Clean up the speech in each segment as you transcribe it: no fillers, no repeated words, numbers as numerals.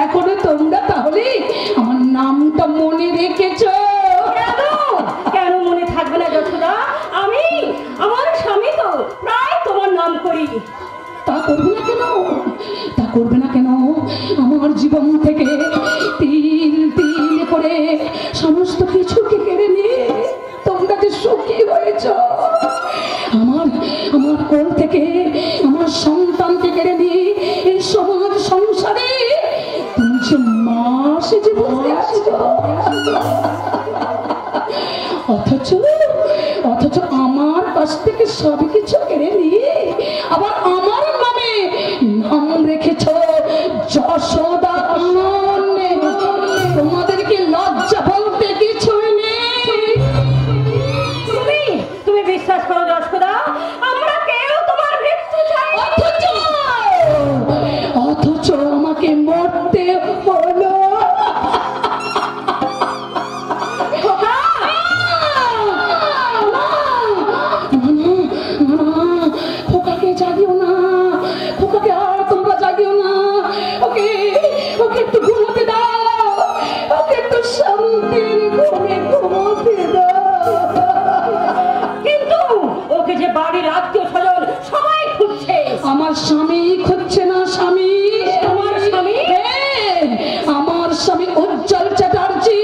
এখনো তোমরা তাহলে আমার নামটা মনে রেখেছো? কেন মনে থাকবে না যশোদা? আমি আমার স্বামী তো প্রায় তোমার নাম করি। তা করবে না কেন? তা করবে না কেন? আমার জীবন থেকে তিল তিল করে সমস্ত কিছুকে কেড়ে নিয়ে তোমরা যে সুখী হয়েছ, আমার কোল থেকে আমার সন্তানকে কেড়ে নিয়ে এই সমাজ সংসারে তুমি যে মা সেজে বসে আসছো, অথচ আমার কাছ থেকে সব কিছু কেড়ে নিয়ে আবার আমার নামে নাম রেখেছ যশোদা। তোমাদেরকে লজ্জা বলতে কিছুই নেই। তুমি বিশ্বাস করো যশোদা, আমরা কেউ তোমার মৃত্যু চাই। অথচ আমাকে মরতে হলো। খোকাকে জাগিও না, খোকাকে আর তোমরা জাগিও না। ওকে একটু ঘুমোতে দাও, ওকে একটু শান্তির ঘুমে ঘুমোতে দাও। কিন্তু ওকে যে বাড়ির আত্মীয় স্বজন সবাই খুঁজছে। আমার স্বামী খুঁজছে না? স্বামী? আমার স্বামী? আমার স্বামী উজ্জ্বল চ্যাটার্জি।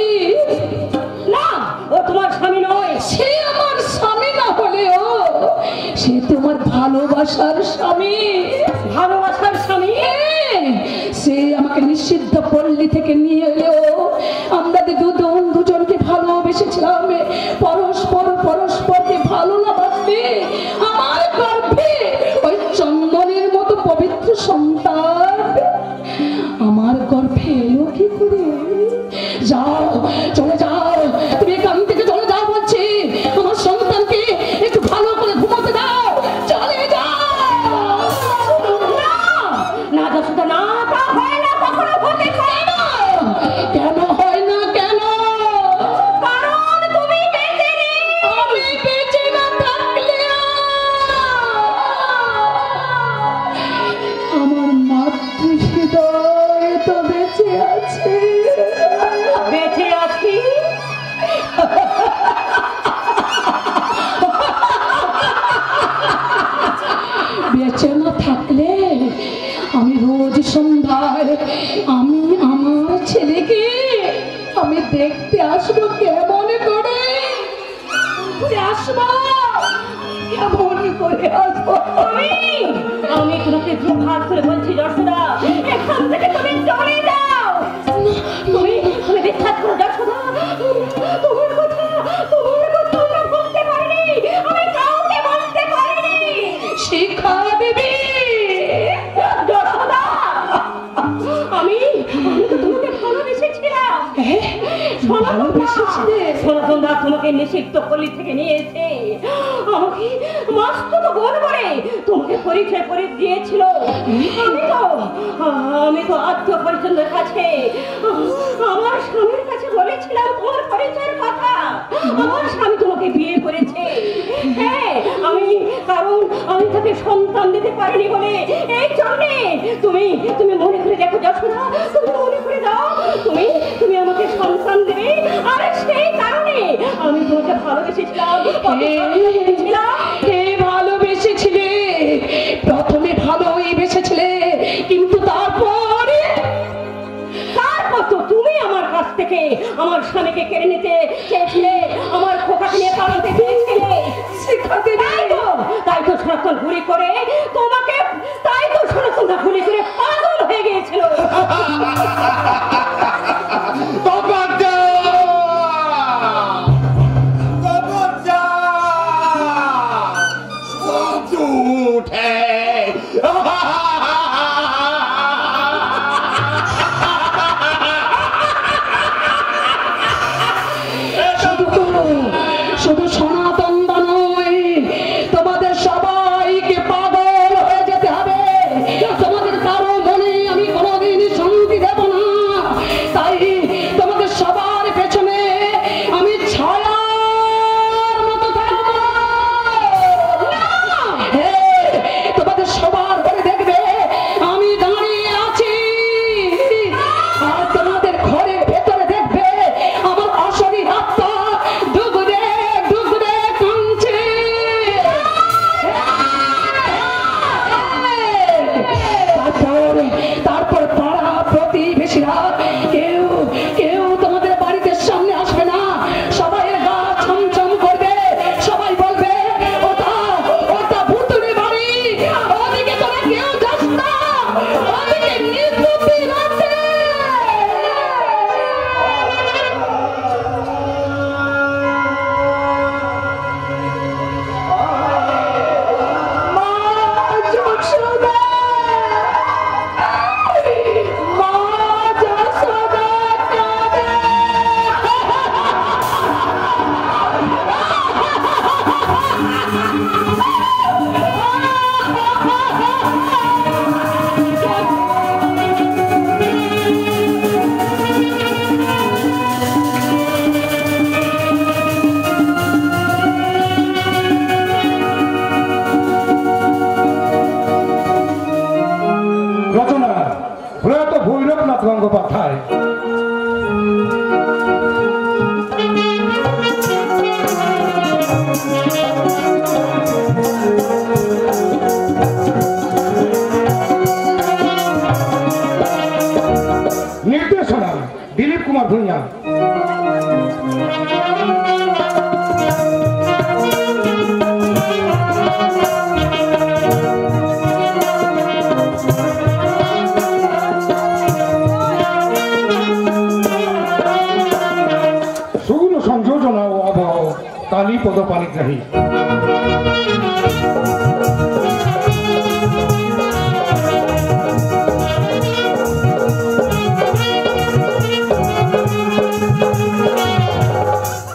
না, ও তোমার স্বামী নয়। সে আমার স্বামী না হলেও সে তোমার ভালোবাসার স্বামী। ভালোবাসার স্বামী? সে আমাকে নিষিদ্ধ পল্লী থেকে নিয়ে এলেও আমরা দুজনকে ভালোবেসেছিলাম। পরস্পরকে ভালো না বাসবে আমার গর্ভে ওই চন্দনের মতো পবিত্র সন্তান আমার গর্ভে এলো কি করে? যাও, চলে যাও, তুমি এখান থেকে চলে যাও বলছি। আমার সন্তানকে একটু ভালো করে ঘুমাতে দাও। চলে যাও। না যশোদা, না, তা হয় না, কখনো হতে পারে না। কেন হয় না? কেন? কারণ তুমি বেঁচে নেই। আমি বেঁচে না থাকলে আমার মাতৃহৃদয় তো বেঁচে আছে। বেঁচে আছি? বেঁচে না থাকলে আমি রোজ সন্ধ্যায় আমি আমার ছেলেকে আমি দেখতে আসবো। কেমন করে আসবো? কেমন করে আসবো? আমি তোমাকে দুহাত করে বলছি যশোদা, এখান থেকে তুমি চলে যাও। তুমি বিশ্বাস করো যশোদা, তোমার কথা আমরা বলতে পারিনি, আমি কাউকে বলতে পারিনি। শিখা দেবী, যশোদা, আমি তো তোমাকে ভালোবেসেছিলাম। সনাতন দা তোমাকে নিষিদ্ধ পল্লী থেকে নিয়েছে। আমাকে মাস্তুত বোন বলে তোমাকে পরিচয় করে দিয়েছিল। আমি তো আত্মীয় পরিজনদের কাছে আমার স্বামীর কাছে বলেছিলাম তোমার পরিচয়ের কথা। আমার স্বামী তোমাকে বিয়ে করেছে। হ্যাঁ, কারণ আমি তাকে সন্তান দিতে পারিনি বলে এই জন্যে তুমি মনে করে দেখো যশোদা, তুমি মনে করে দাও, তুমি আমাকে সন্তান দেবে। আর সেই কারণে আমি তোমাকে ভালোবেসেছিলাম। ভালোবেসেছিলে, প্রথমে ভালোই বেসেছিলে, কিন্তু তার থেকে কেড়ে নিতে চেয়েছিলে, আমার খোকাকে নিয়ে পালাতে দিয়েছিলে। শিখাতে তাই তো সনাতন গুলি করে তোমাকে, তাই তো সনাতন গুলি করে পাগল হয়ে গিয়েছিল। শুধু সনাতন নয়, তোমাদের সবাইকে পাগল হয়ে যেতে হবে। তোমাদের কারো মনে আমি কোনোদিন শান্তি দেব না। তাই তোমাদের সবার পেছনে আমি ছায়ার মতো থাকবো। তোমাদের সবার ঘরে দেখবে আমি দাঁড়িয়ে আছি, আর তোমাদের ঘরের ভেতরে দেখবে আমার অশরীর আত্মা ডুগরে ডুগরে কাঁদছে। তারপর পাড়া প্রতিবেশীরা কেউ কেউ তোমাদের বাড়িতে সামনে আসবে না। সবাই গা ছমছম করবে, সবাই বলবে ওটা ওটা ভুতুড়ে বাড়ি, ওদিকে তোরা কেউ যাস না, ওদিকে নির্বুদ্ধির আছে। মা যশোদা, মা যশোদা কাঁদে। রচনা প্রয়াত ভৈরবনাথ গঙ্গোপাধ্যায়। নির্দেশনা দিলীপ কুমার ভূঁইয়া। সুর সংযোজনা ও আবহ কালীপদ পানিগ্রাহী।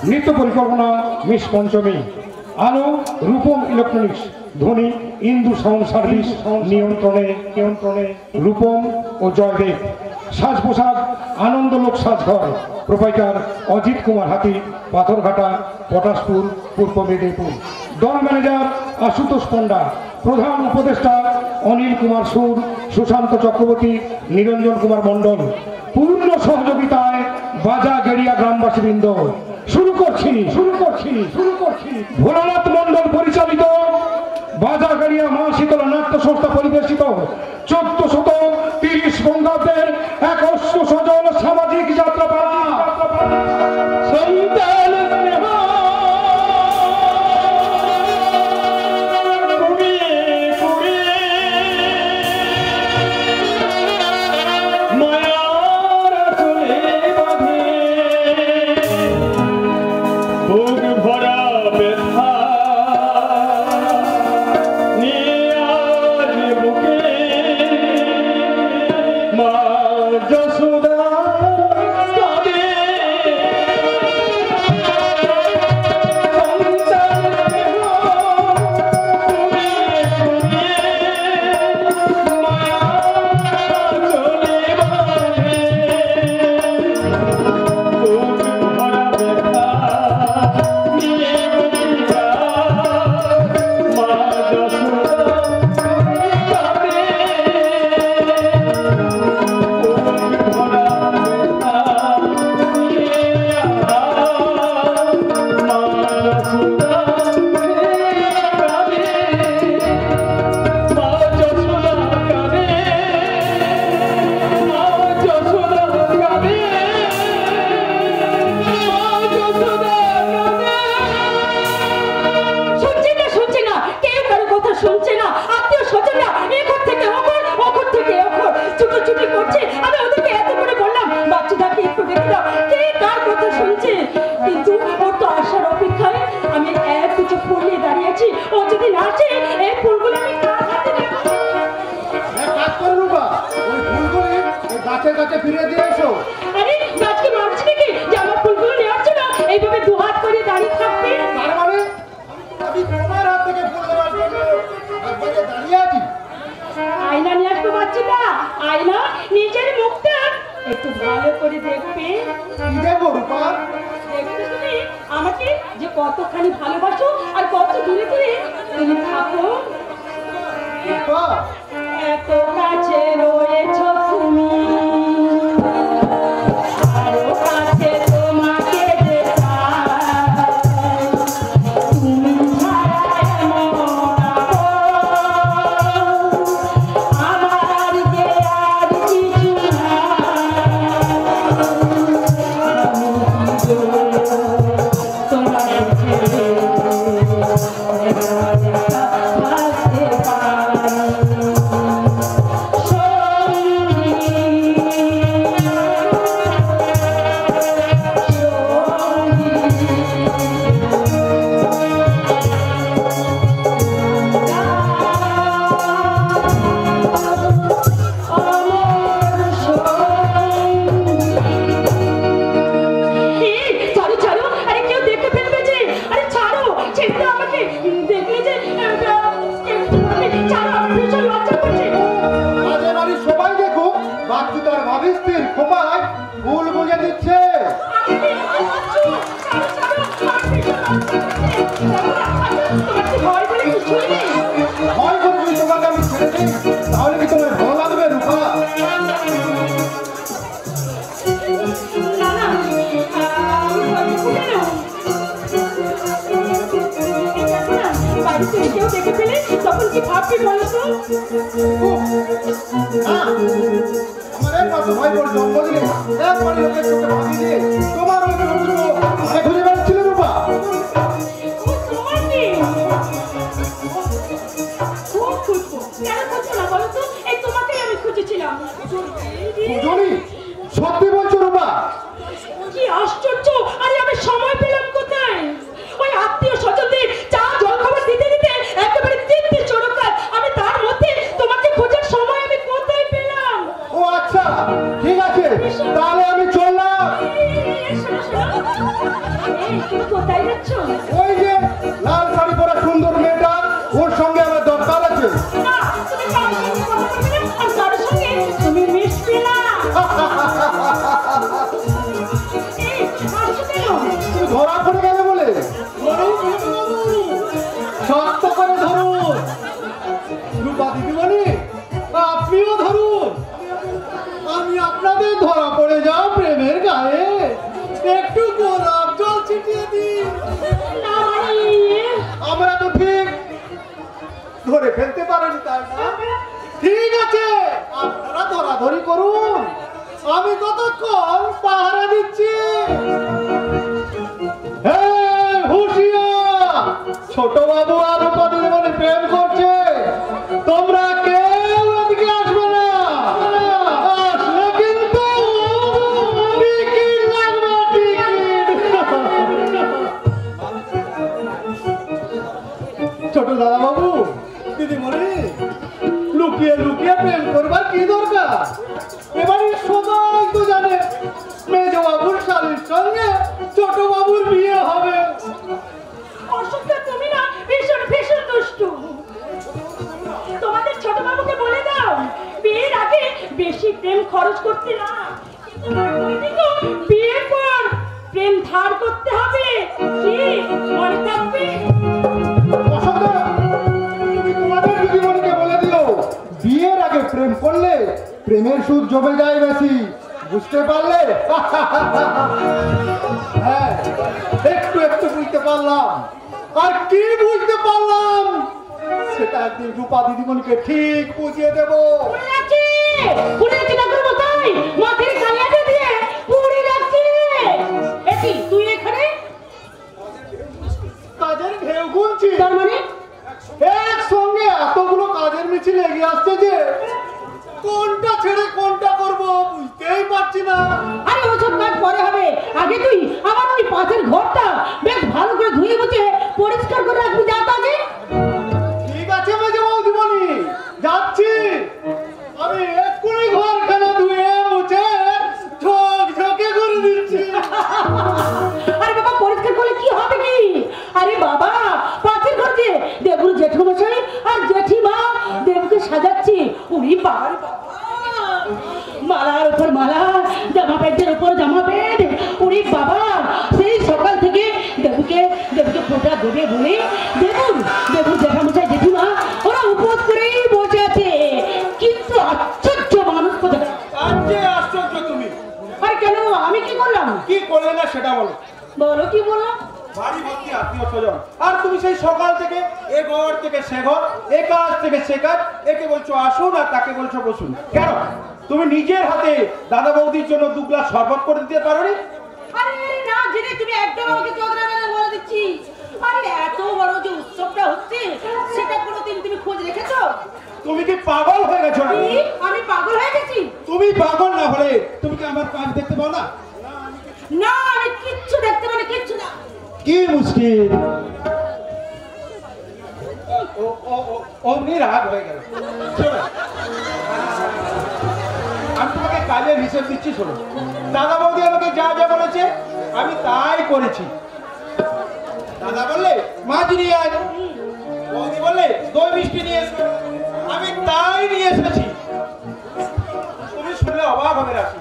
নৃত্য পরিকল্পনা মিস পঞ্চমী। আলো রূপম ইলেকট্রনিক্স। ধ্বনি ইন্দু সাউন্ড সার্ভিস। নিয়ন্ত্রণে রূপম ও জয়দেব। সাজ পোশাক আনন্দলোক সাজঘর। প্রোপাইটার অজিত কুমার হাতি, পাথরঘাটা, পটাশপুর, পূর্ব মেদিনীপুর। দল ম্যানেজার আশুতোষ পণ্ডা। প্রধান উপদেষ্টা অনিল কুমার সুর, সুশান্ত চক্রবর্তী, নিরঞ্জন কুমার মণ্ডল। পূর্ণ সহযোগিতায় বাজা গেড়িয়া গ্রামবাসীবৃন্দ। শুরু করছি ভোলানাথ মণ্ডল পরিচালিত বাজা গেড়িয়া মা শীতলা নাট্য সংস্থা পরিবেশিত 1430 বঙ্গাব্দের এক অশ্ব সজল সামাজিক যাত্রাপালা সন্তান স্নেহ আয়না নিজের মুখটা একটু ভালো করে দেখবে। কি দেবো রূপা? দেখবে তুমি আমাকে যে কতখানি ভালোবাসো আর কত দূরে দূরে তুমি থাকো। রূপা, এত কাছে রয়েছো তুমি, আরো কাছে তোমাকে দেখাই, তুমি ছাড়া এমন আমার যে আর কিছু তোমার ছেড়ে বাঁচতে মাঝে বাড়ি সবাই দেখুক বাচ্চু তার ভাবিস্তির খোপায় ভুল বুঝে দিচ্ছে। ভয় বলে কিছুই নেই। ভয় করবি তোমাকে আমি ছেড়ে দিই, তাহলে কি তোমার ভালো লাগবে রূপা? না না, বাড়িতে কেউ দেখে ফেলে তখন কি ভাববি বলো তো? আমার এক মাস ভয় করে জন্মদিনে একবার লোকের চোখে ভাবি দিয়ে তোমার ওই দুটো আরে খুঁজে বেড়াচ্ছিল রূপা। ও তোমার কি? খুব খুঁজবো। কেন খুঁজবো না বলো তো? এই তোমাকেই আমি খুঁজেছিলাম। জনি, সত্যি বলছো রূপা? কি আশ্চর্য! আরে আমি সময় পেলাম কোথায়? ওই আত্মীয় স্বজনদের চা জল খাবার দিতে দিতে একেবারে 3টে চড়কার, আমি তার মধ্যে তোমাকে খোঁজার সময় আমি কোথায় পেলাম? ও আচ্ছা, ঠিক আছে, তাহলে আমি চললাম। তুমি কোথায় যাচ্ছ? ওই যে লাল শাড়ি পরা সুন্দর মেয়েটা, ওর সঙ্গে আমার দরকার আছে। না, তুমি কারোর সঙ্গে কথা বলবে না, আর কারোর সঙ্গে তুমি মিশবে না। এই, হাসছো কেন? তুমি ধরা পড়ে গেলে বলে শক্ত করে ধরুন রূপা দিদিমণি, আপনিও ধরুন। আমি আপনাদের ধরা পড়ে যাও প্রেমের গায়ে একটু গোলাপ জল ছিটিয়ে দিন। না মানে, আমরা তো ঠিক ধরে ফেলতে পারেনি, তাই না? ঠিক আছে, আপনারা ধরাধরি করুন, আমি কতক্ষণ পাহারা দিচ্ছি। এই, হুঁশিয়ার! ছোট বাবু আর রূপা দিদিমণি প্রেম করছে, তোমরা কেউ এদিকে আসবে না। আসলে কিন্তু টিকিট লাগবে, টিকিট। ছোট দাদা বাবু দিদিমণি, লুকিয়ে লুকিয়ে প্রেম করবার কি দরকার? এবারে সবাই তো জানে মেজ বাবুর শালীর সঙ্গে ছোট বাবুর বিয়ে হবে। অসুবিধা তুমি না ভীষণ ভীষণ দুষ্টু। তোমাদের ছোট বাবুকে বলে দাও বিয়ের আগে বেশি প্রেম খরচ করতে না, কিন্তু বিয়ের পর প্রেম ধার করতে হবে। কি মনে থাকবে? অসুবিধা, তুমি তোমাদের দিদিমণিকে বলে দিও বিয়ের আগে প্রেম করলে প্রেমের সুদ জমে যায় বেশি, বুঝতে পারলে? হ্যাঁ, একটু একটু বুঝতে পারলাম। আর কি বুঝতে পারলাম সেটা একদিন রূপা দিদিমণিকে ঠিক বুঝিয়ে দেবো। পুড়ে যাচ্ছে না করবো তাই মাথায় কালিয়াটা দিয়ে পুড়ে যাচ্ছে। এটি তুই এখানে কাজের ঢেউ গুনছি, তার মানে একসঙ্গে এতগুলো কাজের মিছিল এগিয়ে আসছে যে কোনটা ছেড়ে কোনটা করব বুঝতেই পারছি না। আরে ওসব কাজ পরে হবে, আগে তুই আমার ওই পাশের ঘরটা বেশ ভালো করে ধুয়ে মুছে পরিষ্কার করে রাখবি। যা তাকে। ঠিক আছে মেজে বৌদিমণি, যাচ্ছি। আমি এক্ষুনি ঘরখানা ধুয়ে মুছে ঝকঝকে করে দিচ্ছি। আরে বাবা, পরিষ্কার করলে কি হবে কি? আরে বাবা, পাশের ঘর যে দেবুর জেঠুমশাই আর জেঠিমা দেবুকে সাজাচ্ছি। উনি বাবা মালার উপর মালা, জামা প্যান্টের উপর জামা প্যান্ট। ওরে বাবা, সেই সকাল থেকে দেবুকে ফোঁটা দেবে বলে দেবুর জেঠামশাই জেঠিমা ওরা উপোস করেই বসে আছে। কিন্তু আশ্চর্য মানুষ কোথায়। আশ্চর্য তুমি। আর কেন, আমি কি করলাম? কি করলে না সেটা বলো। বলো কি বললাম? বাড়ি ভর্তি আত্মীয় স্বজন, আর তুমি সেই সকাল থেকে এ ঘর থেকে সে ঘর, এ কাজ থেকে সে কাজ, একে বলছো আসুন আর তাকে বলছো বসুন। কেন তুমি নিজের হাতে দাদা বৌদির জন্য 2 গ্লাস শরবত করে দিতে পারোনি? আরে না জেনে তুমি একদম আমাকে চোদনা মেরে বলে দিচ্ছি। আরে এত বড় যে উৎসবটা হচ্ছে সেটা কোনোদিন তুমি খোঁজ রেখেছো? তুমি কি পাগল হয়ে গেছো নাকি? আমি পাগল হয়ে গেছি? তুমি পাগল না হলে তুমি কি আমার কাজ দেখতে পাও না? না, আমি কিচ্ছু দেখতে পারি, কিচ্ছু না। কি মুশকিল। অমনি রাগ হয়ে গেল। আমি তোমাকে কাজের হিসেব দিচ্ছি, শোনো। দাদা বৌদি আমাকে যা যা বলেছে আমি তাই করেছি। দাদা বললে মাছ নিয়ে আয়, বৌদি বললে দই মিষ্টি নিয়ে এসো, আমি তাই নিয়ে এসেছি। তুমি শুনলে অবাক হবে রাখি,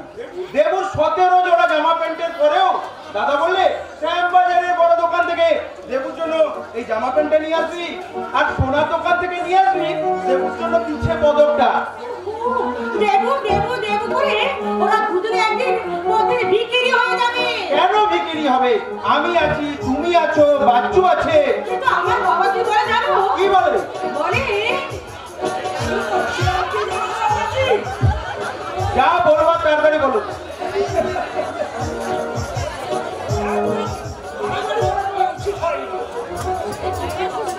দেবুর 17 জোড়া জামা প্যান্টের পরেও দাদা বললে শ্যামবাজারের বড় দোকান থেকে দেবুর জন্য এই জামা প্যান্টটা নিয়ে আসবি, আর সোনার দোকান থেকে নিয়ে আসবি দেবুর জন্য পিছে পদকটা। দেবু করে ওরা দুজনে একদিন পথে ভিখারি হয়ে যাবে। কেন ভিখারি হবে? আমি আছি, তুমি আছো, বাচ্চু আছে। কিন্তু আমার বাবা কি বলে জানো? কি বলে? বলে যা বলবার তাড়াতাড়ি বলো।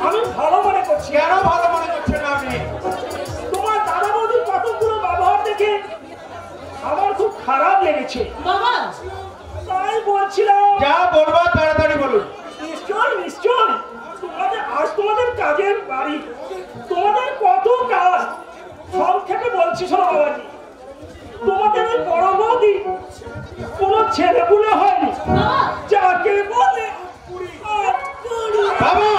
আমি ভালো মনে করছি। কেন ভালো মনে করছেন না আপনি? তোমার দাদা বৌদির কতগুলো ব্যবহার দেখে আমার খুব খারাপ লেগেছে। বাবা তাই বলছিলাম। যা বলবার তাড়াতাড়ি বলুন। নিশ্চয় আজ তোমাদের কাজের বাড়ি, তোমাদের কত কাজ। সংক্ষেপে বলছি শোনো বাবাজি, তোমাদের ওই বড় বৌদি কোনো ছেলেপুলে হয়নি, যাকে বলে বাবা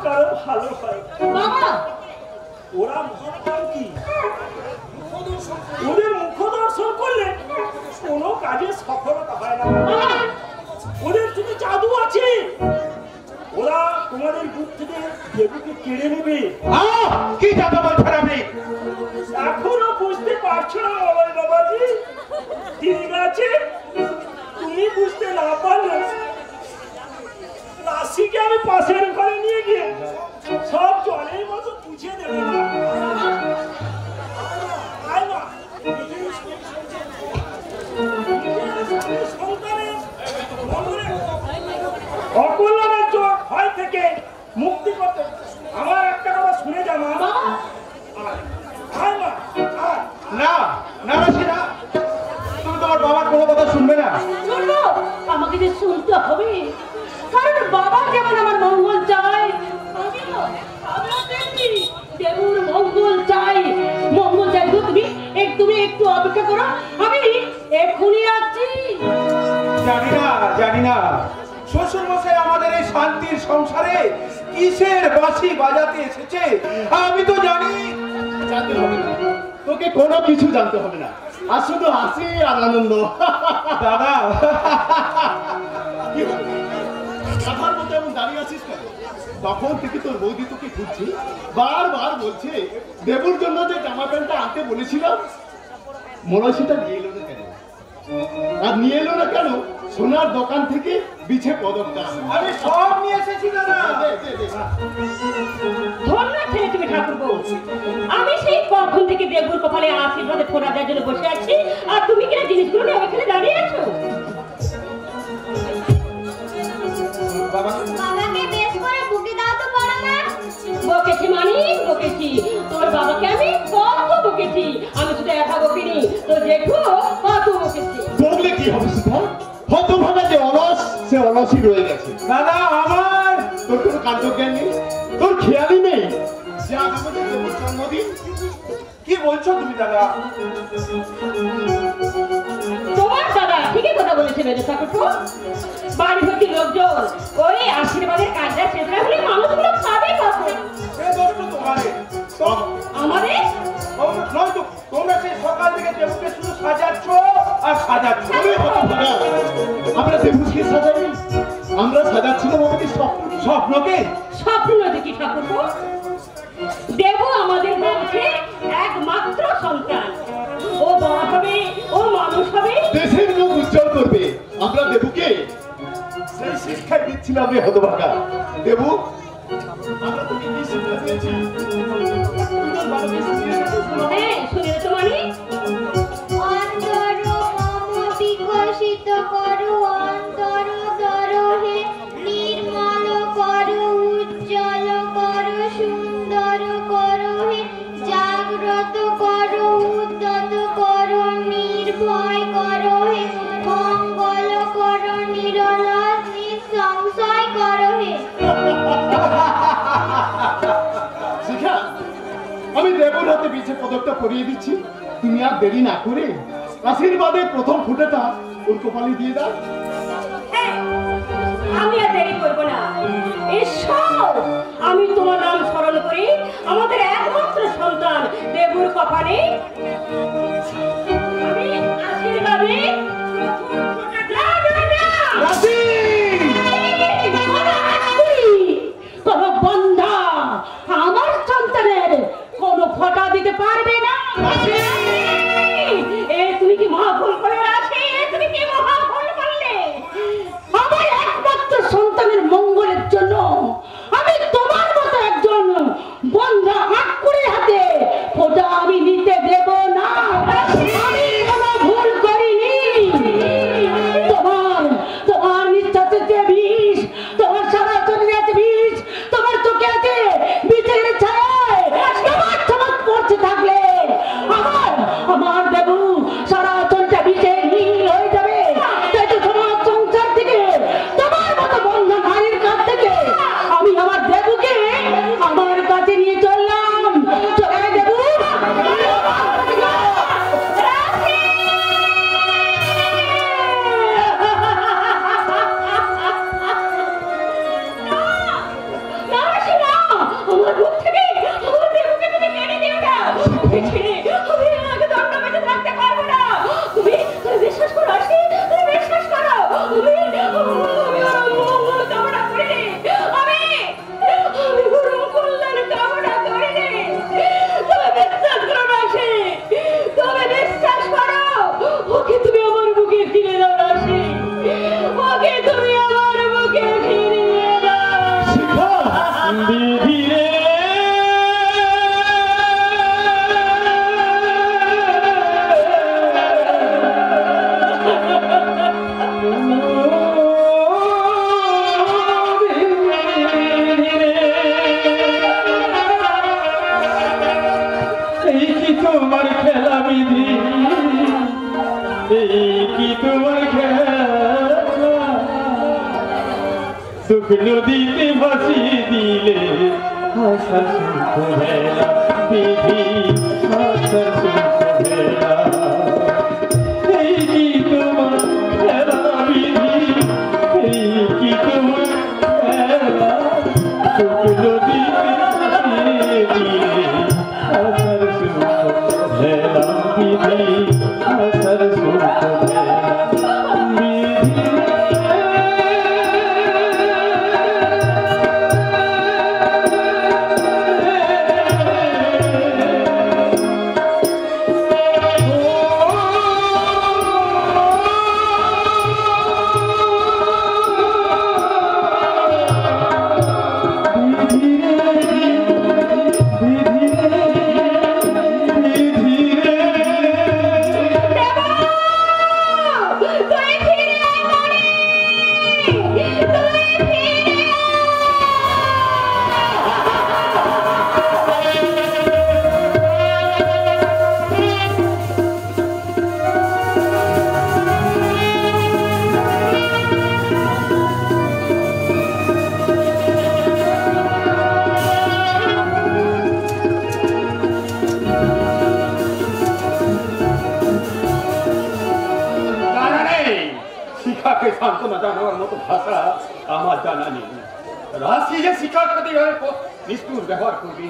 কারো ভালো হয়। বাবা ওরা মহান কি, ওদের মুখ দর্শন করলে কোনো কাজে সফলতা হয় না। ওদের যদি জাদু আছে, ওরা তোমাদের বুক থেকে দেবুকে কেড়ে নেবে। কি জাদু বলছেন আপনি? এখনো বুঝতে পারছো না বাবাজি? ঠিক আছে, তুমি বুঝতে না পারলে রাশিকে আমি পাশের ঘরে নিয়ে গিয়ে সব জলের মতো বুঝিয়ে দেবো। অকল্যাণের জোর ভয় থেকে মুক্তি করতে আমার একটা কথা শুনে যা মা। না না রাশি না, তুমি তোমার বাবার কোনো কথা শুনবে না। শুনবো, আমাকে যে শুনতে হবে, কারণ বাবা যেমন আমার মঙ্গল চায়, আমিও তেমনি দেবুর মঙ্গল চাই। মঙ্গল চাই তো তুমি একটু অপেক্ষা করো, আমি এক্ষুনি আসছি। জানি না শ্বশুর মশাই আমাদের এই শান্তির সংসারে কিসের বাঁশি বাজাতে এসেছে আমি তো জানি। জানতে হবে না, তোকে কোনো কিছু জানতে হবে না, আর শুধু হাসি আর আনন্দ। দাদা কি হলো? কথার মতো এমন দাঁড়িয়ে আছিস কেন? তখন থেকে তোর বৌদি তোকে খুঁজছি, বারবার বলছে দেবুর জন্য যে জামা প্যান্টটা আনতে বলেছিলাম, মলসিটা নিয়ে এলো না কেন? আর নিয়ে এলো না কেন? সোনার দোকান থেকে বিছে পদকটা আমি সব নিয়ে এসেছি দাদা। ধন্য ছেলে তুমি ঠাকুরপো, আমি সেই কখন থেকে দেবুর কপালে আশীর্বাদে ফোড়া দেওয়ার জন্য বসে আছি, আর তুমি কিনা জিনিসগুলো নিয়ে ওখানে দাঁড়িয়ে আছো। বাবাকে বেশ করে বুকে দাও তো বড় মা। বকেছি মানি বকেছি, তোর বাবাকে আমি কত বকেছি। আমি শুধু একা বকিনি, তোর জেঠু কত বকেছি। বললে কি হবে সীতা? হতভাগা যে অলস, সে অলসই রয়ে গেছে। দাদা আমার তোর কোনো কাণ্ডজ্ঞান নেই, তোর খেয়ালই নেই যে আজ আমাদের দেবুর জন্মদিন। কি বলছো তুমি দাদা? তোমার দাদা ঠিকই কথা বলেছে মেজো ঠাকুরপো। বাড়ি ভর্তি লোকজন, ওই স্বপ্নকে স্বপ্ন দেখি ঠাকুরপো, দেব আমাদের বংশের একমাত্র সন্তান। ও বড় হবে, ও মানুষ হবে, দেশের মুখ উজ্জ্বল করবে। আমরা দেবুকে সেই শিক্ষাই দিচ্ছিলাম রে হতভাগা। দেবু, আমরা তোকে কি শিক্ষা দিয়েছি? তুই তোর বাবাকে শুনিয়ে গেছিস না? হ্যাঁ শুনে তো মানে অন্তর মম বিকশিত করো, অন্তর দরহে নির্মল করো, উজ্জ্বল করো, সুন্দর করো হে, জাগ্রত করো, উদ্যত করো, নির্ভয় করো হে, মঙ্গল করো, নিরলস নিঃসংশয় করো হে। শিখা, আমি দেবুর হাতে বিছে পদকটা পরিয়ে দিচ্ছি। তুমি আর দেরি না করে আশীর্বাদের প্রথম ফুটাটা ওর কপালে দিয়ে দাও। হ্যাঁ, আমি আর দেরি করবো না। এসো, আমি তোমার নাম স্মরণ করি আমাদের একমাত্র সন্তান দেবুর কপালে আমি আশীর্বাদে প্রথম ফোঁটাটা রাশি! কোনো বন্ধা আমার সন্তানের কোনো ফটা দিতে পারবে না। এ তুমি কি মহা ভুল করে রাখে, তুমি কি মহা ভুল করলে? আমার একমাত্র সন্তানের মঙ্গলের জন্য আমি তোমার মতো একজন বন্ধা আটকুড়ির হাতে ফোটা আমি নিতে দেব না। আমি কোনো ভুল করিনি। তোমার নিঃশ্বাসে যে বিষ, তোমার সারা শরীরে আছে বিষ, তোমার চোখে আছে বিষের ছায়, তোমার চমক পড়ছে থাকলে আমার দেবু সারা শরীরটা বিষে নীল হয়ে যাবে। তাই তো তোমার সংসার থেকে, তোমার মতো বন্ধ নারীর কাছ থেকে আমি আমার দেবুকে আমার কাছে নিয়ে চললাম। চলে দেবু, আমার বুক থেকে আমার দেবুকে তুমি কেড়ে দিও না। ওকে ছেড়ে আমি আগে দণ্ড বেঁধে থাকতে পারবো না। তুমি বিশ্বাস করো আশি, তুমি বিশ্বাস করো। আমি মঙ্গল কামনা করি রে। আমি গুরু কল্যাণ কামনা করি রে। তুমি বিশ্বাস করো রাশি, তুমি বিশ্বাস করো। ওকে তুমি আমার বুকে ফিরে দাও রাশি, ওকে তুমি আমার বুকে ফিরিয়ে দাও। শিখা! ধীরে এই কি তোমার খেলা বিধি, এই কি তোমার খেলা, সুখ নদীতে ভাসিয়ে দিলে হাসার সুখ ভেলা বিধি, হাসার সুখ ভেলা। এই কি তোমার খেলা বিধি, এই কি তোমার খেলা, সুখ নদীতে ভাসিয়ে দিলে হাসার সুখ ভেলা বিধি, হাসার সুখ ভেলা বিধি। শিখাকে সান্ত্বনা জানাবার মতো ভাষা আমার জানা নেই। রাশি যে শিখার সাথে নিষ্ঠুর ব্যবহার করবি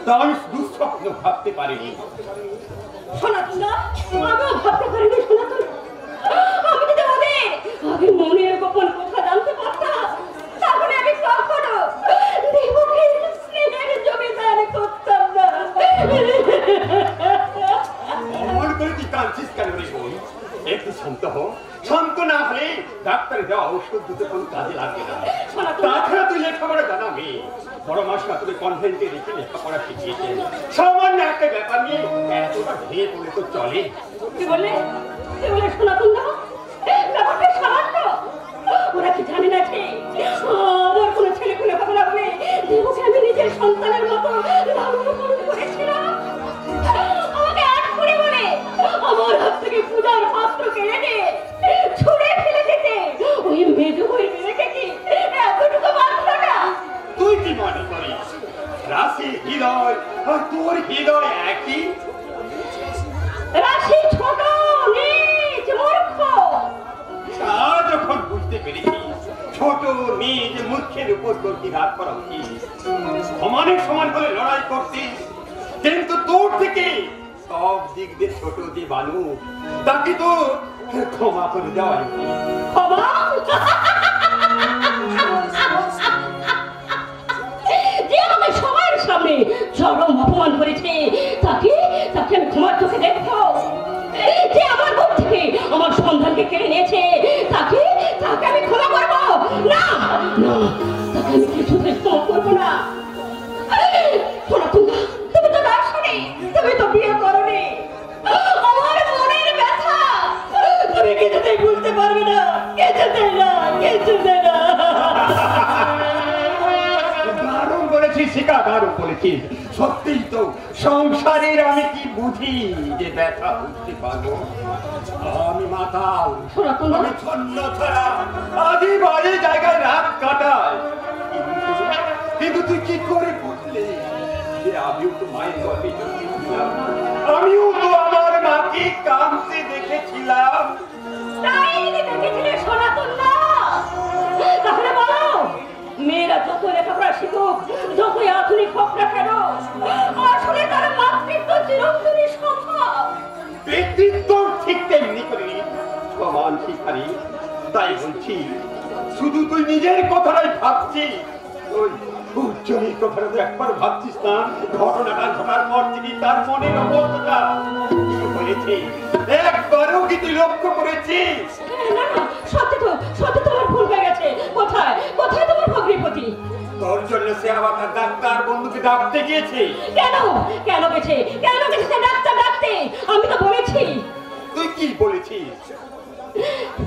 তা আমি দুঃস্বপ্ন ভাবতে পারিনি। সনাতন, আমিও ভাবতে পারিনি সনাতন। আমি যদি ওদের আগে মনের গোপন কথা জানতে পারতাম, তাহলে আমি কাজে লাগবে না। তাছাড়া তুই লেখাপড়া জানা মেয়ে, বড় মাস্টার তুই কনভেন্টে রেখে লেখাপড়া শিখিয়েছেন। সামান্য একটা ব্যাপার নিয়ে এতটা ভেঙে পড়লে তো চলে? কি বললে সনাতন দা? ব্যাপারটা সামান্য। ওরা কি জানে না যে আমার কোনো ছেলে খুলে হবে না বলে দেবকে আমি নিজের সন্তানের মতো লালন পালন করেছিলাম। আমাকে আট করে বলে আমার হাত থেকে পূজার পাত্র কেড়ে নিয়ে ছুঁড়ে ফেলে দিতে ওই মেজো হয়ে মেরেকে কি এতটুকু মাত্র না? তুই কি মনে করিস রাশির হৃদয় আর তোর হৃদয় একই? রাশি ছোট, নিজ, মূর্খ। তা যখন বুঝতে পেরেছি ছোট নিজ মূর্খের উপর তোর কি রাগ করা উচিত? সমানে সমান করে লড়াই করতিস, কিন্তু তোর থেকে সব দিক দিয়ে ছোট যে মানুষ তাকে তো ক্ষমা করে দেওয়া উচিত। ক্ষমা? যে আমাকে সবার সামনে চরম অপমান করেছে তাকে আমি ক্ষমার চোখে দেখবো? যে আমার বুক থেকে আমার সন্তানকে কেড়ে নিয়েছে তাকে আমি ক্ষমা করবো না? না, তাকে আমি কিছুতেই ক্ষমা করবো না। তুমি তো দার্শনিক, তুমি তো বিয়ে করোনি। আমার মনের ব্যথা তুমি কিছুতেই বুঝতে পারবে না, কিছুতেই না। দারুণ বলেছিস শিকা, দারুণ বলেছিস। সত্যিই তো সংসারের আমি কি বুঝি যে ব্যথা বুঝতে পারবো? আমি মাতাল, আমি ছন্ন ছাড়া আদি বাজে জায়গায় রাত কাটাই। কিন্তু তুই কি করে বুঝলি যে আমিও তো মায়ের গর্ভে জন্মেছিলাম? আমিও তো আমার মাকে কাঁদতে দেখেছিলাম। তাই দেখেছিলে সনাতন না? তাহলে বলো, মেয়েরা যত লেখাপড়া শিখুক, যতই আধুনিক হোক না কেন, আসলে তার মাতৃত্ব চিরন্তনী সম্ভব। ব্যক্তিত্ব ঠিক তেমনি করে সমান শিকারী। তাই বলছি, শুধু তুই নিজের কথাটাই ভাবছিস, ওই উজ্জ্বলের কথাটা তো একবার ভাবছিস না? ঘটনাটা ঘটার পর থেকে তার মনের অবস্থাটা কি হয়েছে একবারও কি তুই লক্ষ্য করেছিস? না, সত্যি তো আমার ভুল হয়ে গেছে। কোথায় তোমার ভগ্নিপতি? তোর জন্য সে আবার তার ডাক্তার বন্ধুকে ডাকতে গিয়েছে। কেন গেছে সে ডাক্তার ডাকতে? আমি তো বলেছি। তুই কি বলেছিস?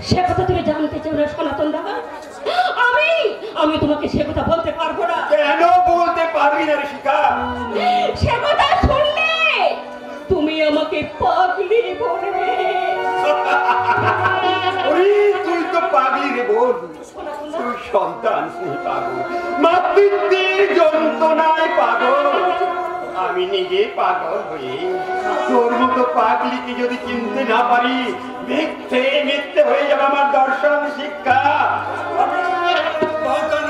সে কথা তুমি জানতে চাও না সনাতন দাদা? আমি তোমাকে সে কথা বলতে পারবো না। কেন বলতে পারবি না রে শিকা? সে কথা শুনলে তুমি আমাকে পাগলি বলবে। তুই তো পাগলি রে বোন, তুই সন্তান স্নেহে পাগল, মাতৃত্বের যন্ত্রণায় পাগল। আমি নিজে পাগল হয়ে তোর মতো পাগলিকে যদি চিনতে না পারি, মিথ্যে হয়ে যাবে আমার দর্শন শিক্ষা। আমি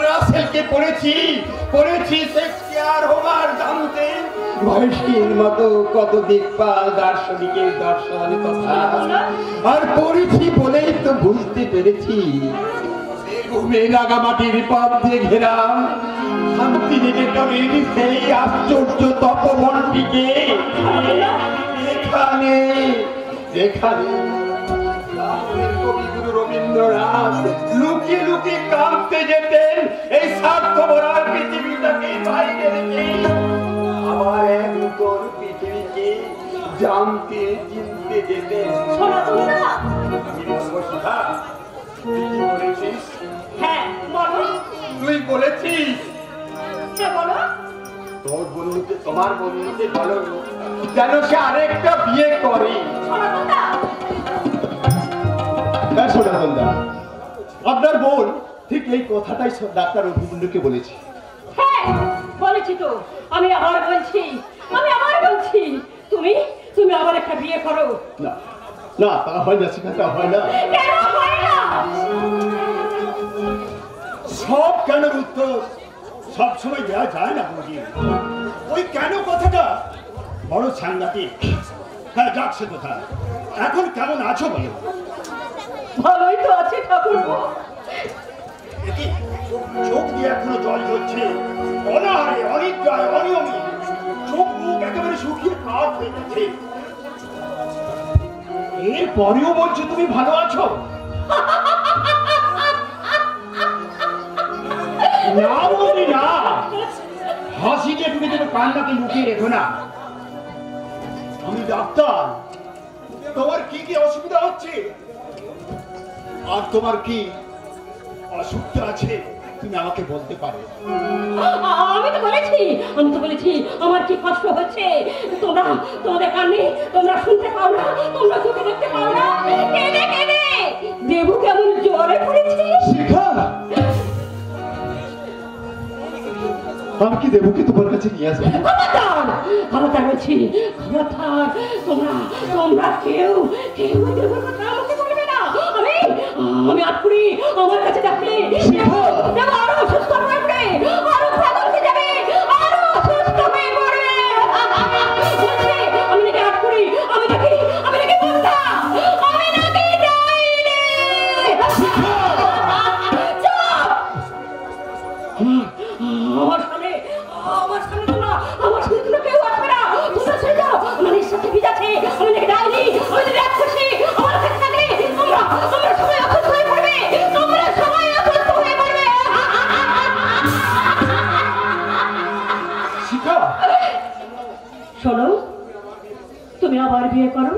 রাসেলকে পড়েছি শেক্সপিয়ার, হোমার, দান্তে, বয়স্কির মতো কত দিকপাল দার্শনিকের দর্শন কথা। আর পড়েছি বলেই তো বুঝতে পেরেছি রাগামাটির পথ দিয়ে ঘেরা শান্তিনিকেতনের সেই আশ্চর্য তপবনটিকে এখানে কবিগুরু রবীন্দ্রনাথ লুকিয়ে লুকিয়ে কাঁদতে যেতেন এই স্বার্থপর পৃথিবীটাকে বাইরে রেখে আবার এক নতুন পৃথিবীকে জানতে চিনতে যেতেন। আমি বলবো সুধা, তুই কি বলেছিস? হ্যাঁ বলো। তুই বলেছিস বলো। তোর বন্ধুকে, তোমার বন্ধুকে বলো যেন সে আরেকটা বিয়ে করে। আপনার বোন ঠিক এই কথাটাই ডাক্তার অভিমন্যুকে বলেছি। হ্যাঁ বলেছি তো, আমি আবার বলছি তুমি আবার একটা বিয়ে করো। না না, তা হয় না শিখাটা হয় না। কেন হয় না? সব কেনের উত্তর সবসময় দেওয়া যায় না বুঝি। ওই কেন কথাটা বড় সাংঘাতিক। হ্যাঁ যাক সে কথা। এখন কেমন আছো বলো? ভালোই তো আছে ঠাকুরপো। চোখ দিয়ে এখনো জল ঝরছে, অনাহারে, অনিদ্রায়, অনিয়মিত, চোখ মুখ একেবারে শুকিয়ে কাঠ হয়ে গেছে। এর পরেও বলছো তুমি ভালো আছো? না বলি না, হাসিকে তুমি যেন কান্নাকে লুকিয়ে রেখো না। আমি ডাক্তার, তোমার কি কি অসুবিধা হচ্ছে আর তোমার কি অসুবিধা আছে তুমি আমাকে বলতে পারো। আমি তো বলেছি আমার কি কষ্ট হচ্ছে। তোমাদের কানে তোমরা শুনতে পাও না, তোমরা চোখে দেখতে পাও না। কেঁদে কেঁদে দেবু কেমন জ্বরে পড়েছে। শিখা, আমি কি দেবুকে তোমার কাছে নিয়ে আসবো? খবরদার বলছি, খবরদার। তোমরা কেউ দেবুর কথা আমাকে বলবে না। আমি আটপুরি আমার কাছে ডাকলে দেবু আরো অসুস্থ হয়ে পড়ে, আরো পাগল হয়ে যাবে, আরো অসুস্থ হয়ে পড়বে। বলছে আমি নাকি আটপুরি, আমি নাকি বন্ধা, আমি নাকি ডাইনি। আমার সামনে তোমরা কেউ আসবে না। তোমরা ছেড়ে যাও, আমার নিঃশ্বাসে ভিজাচ্ছে। আমি নাকি ডাইনি, আমি যদি রাক্ষসী, আমার কাছে থাকলে তোমরা সবাই অসুস্থ হয়ে পড়বে, তোমরা সবাই অসুস্থ হয়ে পড়বে। শিখা, শোনো, তুমি আবার বিয়ে করো।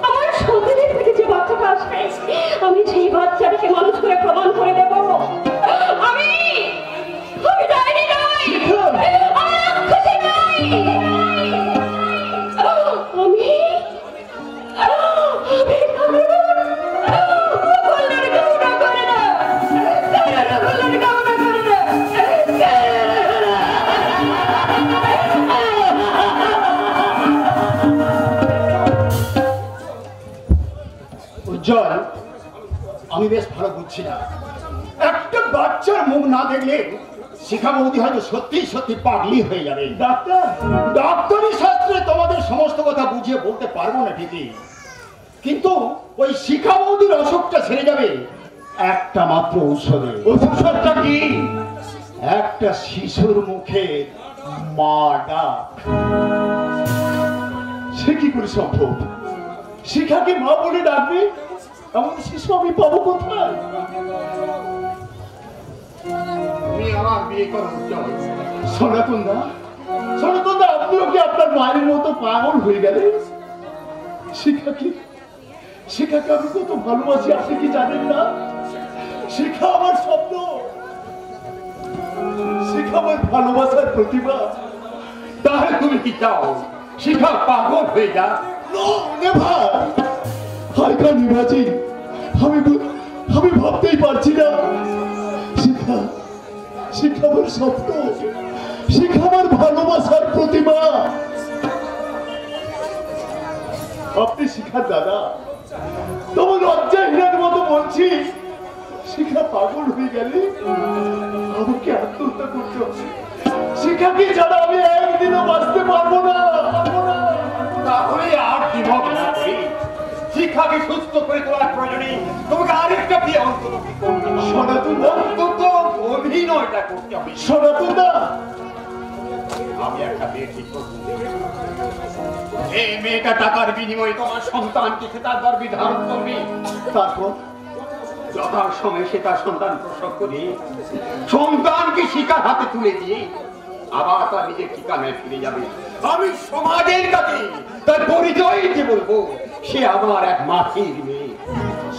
আমার সন্তানের পেটে যে বাচ্চাটা আসবে, আমি সেই বাচ্চাটাকে মানুষ করে প্রমাণ করে দেব আমি ডাইনি নই, আমি রাক্ষসী নই। উজ্জ্বল, আমি বেশ ভালো বুঝছি না। একটা বাচ্চার মুখ না দেখলে শিখা বৌদি হয়তো সত্যি পাগলি হয়ে যাবে। ডাক্তারি শাস্ত্রে তোমাদের সমস্ত কথা বুঝিয়ে বলতে পারবো না ঠিকই, কিন্তু ওই শিখা বৌদির অসুখটা ছেড়ে যাবে একটা মাত্র ঔষধে। ঔষধটা কি? একটা শিশুর মুখে মা ডাক। সে কি করে সম্ভব? শিখাকে মা বলে ডাকবে? এমন শিশু আমি পাবো কোথায়? তুমি আমার বিয়ে করো উজ্জ্বল। সনাতন দা, আপনিও কি আপনার মায়ের মতো পাগল হয়ে গেলেন? শিখাকে আমি কত ভালোবাসি, আপনি কি জানেন না? শিখা আমার স্বপ্ন, শিখা আমার ভালোবাসার প্রতিভা। তাহলে তুমি কি চাও শিখা পাগল হয়ে যা? আমি ভাবতেই পারছি না। শিখা আমার স্বপ্ন, শিখা আমার ভালোবাসার প্রতিভা। আপনি শিখার দাদা, তোমার লজ্জাহীনের মতো বলছি। শিখা পাগল হয়ে গেলে আমাকে আত্মহত্যা করতে হবে। শিখাকে ছাড়া আমি একদিনও বাঁচতে পারবো না। তাহলে আর দিবক না করি, শিক্ষাকে সুস্থ করে তোলার প্রয়োজনে তোমাকে আরেকটা বিয়ে সনাতন দা, অন্তত অভিনয়টা করতে হবে। সনাতন দা, আমি একটা বিয়ে ঠিক করবো। এই মেয়েটা টাকার বিনিময়ে তোমার সন্তানকে সে তার গর্ভে ধারণ করবে। তারপর যথার সময় সে তার সন্তান প্রসব করে সন্তানকে শিকার হাতে তুলে দিয়ে আবার তার নিজের ঠিকানায় ফিরে যাবে। আমি সমাজের কাছে তার পরিচয় যে বলবো সে আমার এক মাটির মেয়ে।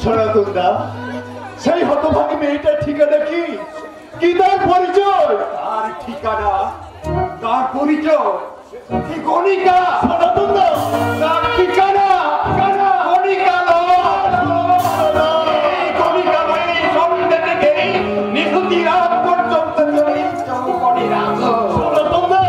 সনাতন দা, সেই হতভাগী মেয়েটার ঠিকানা কি? কি তার পরিচয়? তার ঠিকানা, তার পরিচয় কি গণিকা। সনাতন দা, তার ঠিকানা গণিকা গণিকা নয়, সন্ধ্যে থেকে নিশুতি রাত পর্যন্ত চৌকনে রাখো। সনাতন দা,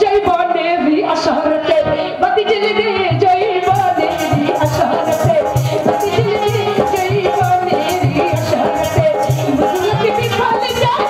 जय बनेवी असरते बती जलदे जय बनेवी असरते बती जलदे जय बनेवी असरते मुझे भी फल जाए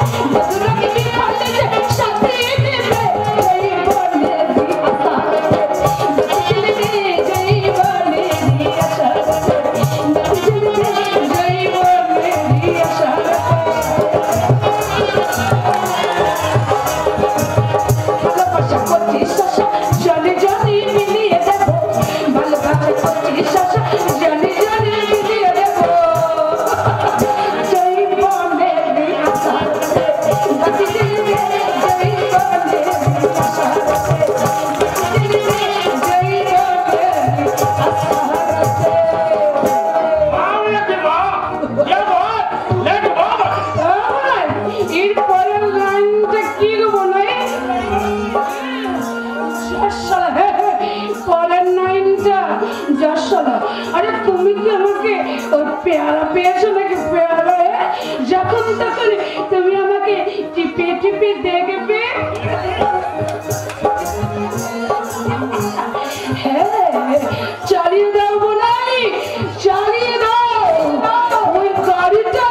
আরে তুমি কি আমাকে ওই পেয়ারা পেয়েছো নাকি? পেয়ারা যখন তখন তুমি আমাকে টিপে টিপে দেখবে। হ্যাঁ, চালিয়ে দাও বোনাই, চালিয়ে দাও ওই গাড়িটা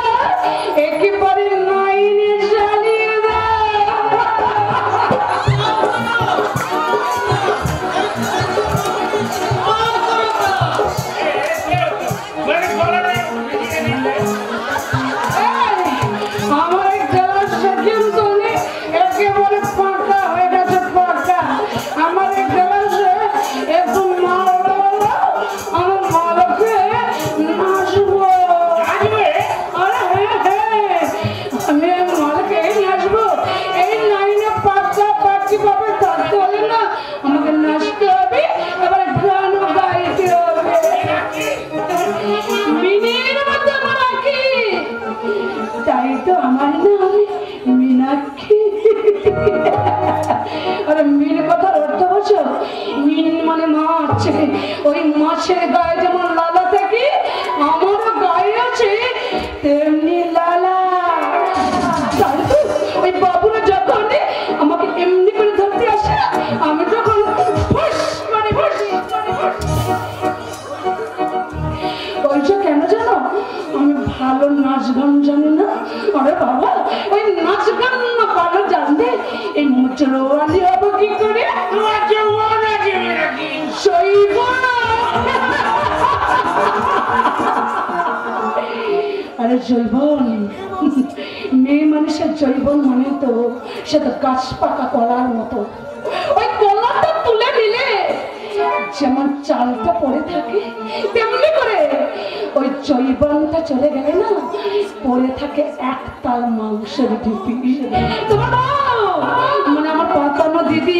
একেবারে লাইনে চালিয়ে দাও। আমার এই গ্লাসটা কিন্তু একেবারে ফাঁকা হয়ে গেছে, ফাঁকা। আমার এই গ্লাসে একটু মাল দেওয়া, আমার মালকে নাচবো। আরে হ্যাঁ, আমি মালকে নাচবো। এই লাইনে পাক্কা পাক্কি ভাবে থাকতে হলে না আমাকে নাচতে হবে, এবারে গানও গাইতে হবে। মিনির মতো মীনাক্ষী, তাই তো আমার নাম মীনাক্ষী। আরে মিন কথার অর্থ বলছো? মিন মানে মাছ। ওই মাছের গায়ে যেমন লালা থাকে, আমারও গায়ে আছে তেমনি লালা। তাই তো ওই বাবুরা যখন আমাকে এমনি করে ধরতে আসে, আমি তখন ফুস মানে ফুস। ওইটা কেন জানো? আমি ভালো নাচ গান জানি না। আরে বাবা, ওই নাচ গান না ভালো জানলে এই মুচড়োয়ালি হবো কি করে? আরে জৈবন, মেয়ে মানুষের জৈবন মানে তো সে তো গাছ পাকা কলার মতো। ওই কলাটা তুলে নিলে যেমন চালটা পড়ে থাকে, তেমনি করে ওই জৈবনটা চলে গেলে না পড়ে থাকে একতাল মাংসের ঢিপি। তোমার মানে আমার পাতানো দিদি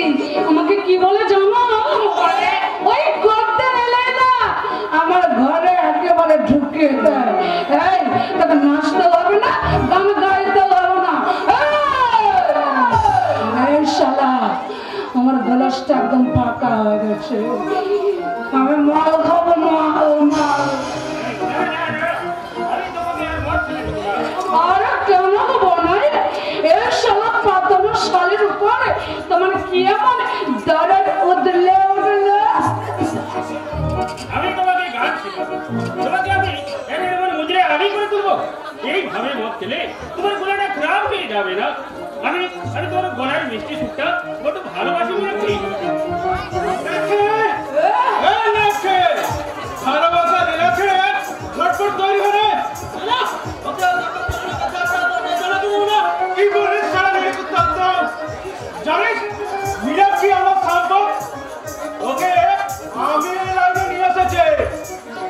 আমাকে কি বলে জানো? ওই করতে এলে না আমার ঘরে একেবারে ঢুকিয়ে দেয়। এই তোকে নাচতে হবে না, গান গাইতে হবে না। এই শালা, আমার গ্লাসটা একদম ফাঁকা হয়ে গেছে। আমি মাল খাবো, মাল মাল। আরে কেন হবো না? এই শালা পাতানো শালের উপরে তোমার কি এমন দরদ উদলে উঠলো? আমি তোমাকে গান শেখাবো, তোমাকে আমি একেবারে মুদ্রে আমি করে তুলবো। এইভাবে মদ খেলে তোমার গলাটা খারাপ হয়ে যাবে না? আমি তোমার গলার মিষ্টি সুখটা বড় ভালোবাসি মীনাক্ষী। ভালোবাসা নীলাক্ষী ঝটপট তৈরি হবে। কি বলিস সারা জানিস মীনাক্ষী আমার সামনে, ওকে আমি লাইনে নিয়ে এসেছে।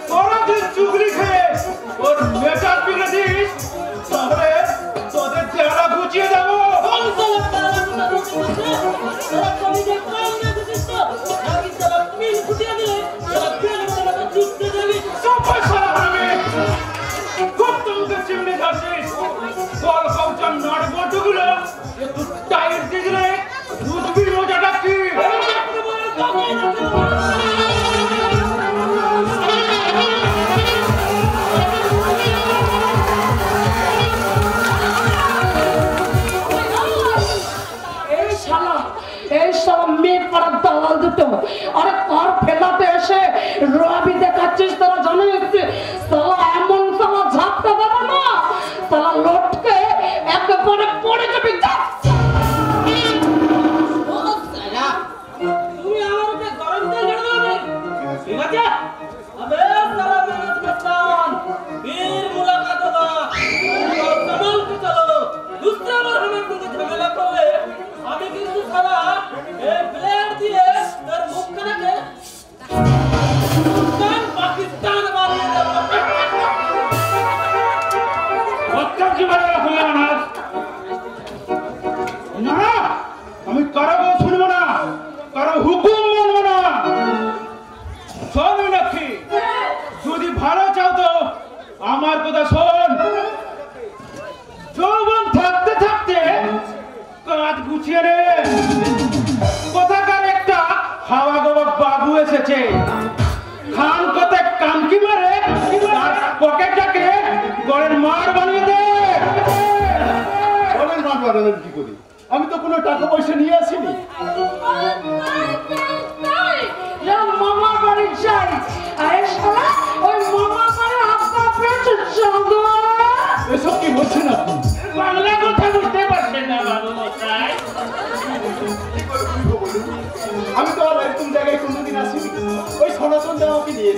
তোরা যে চুগলি খেয়ে ওর মেটার পিড়ে দিস, তাহলে তোদের চেহারা গুছিয়ে যাবো। তুমি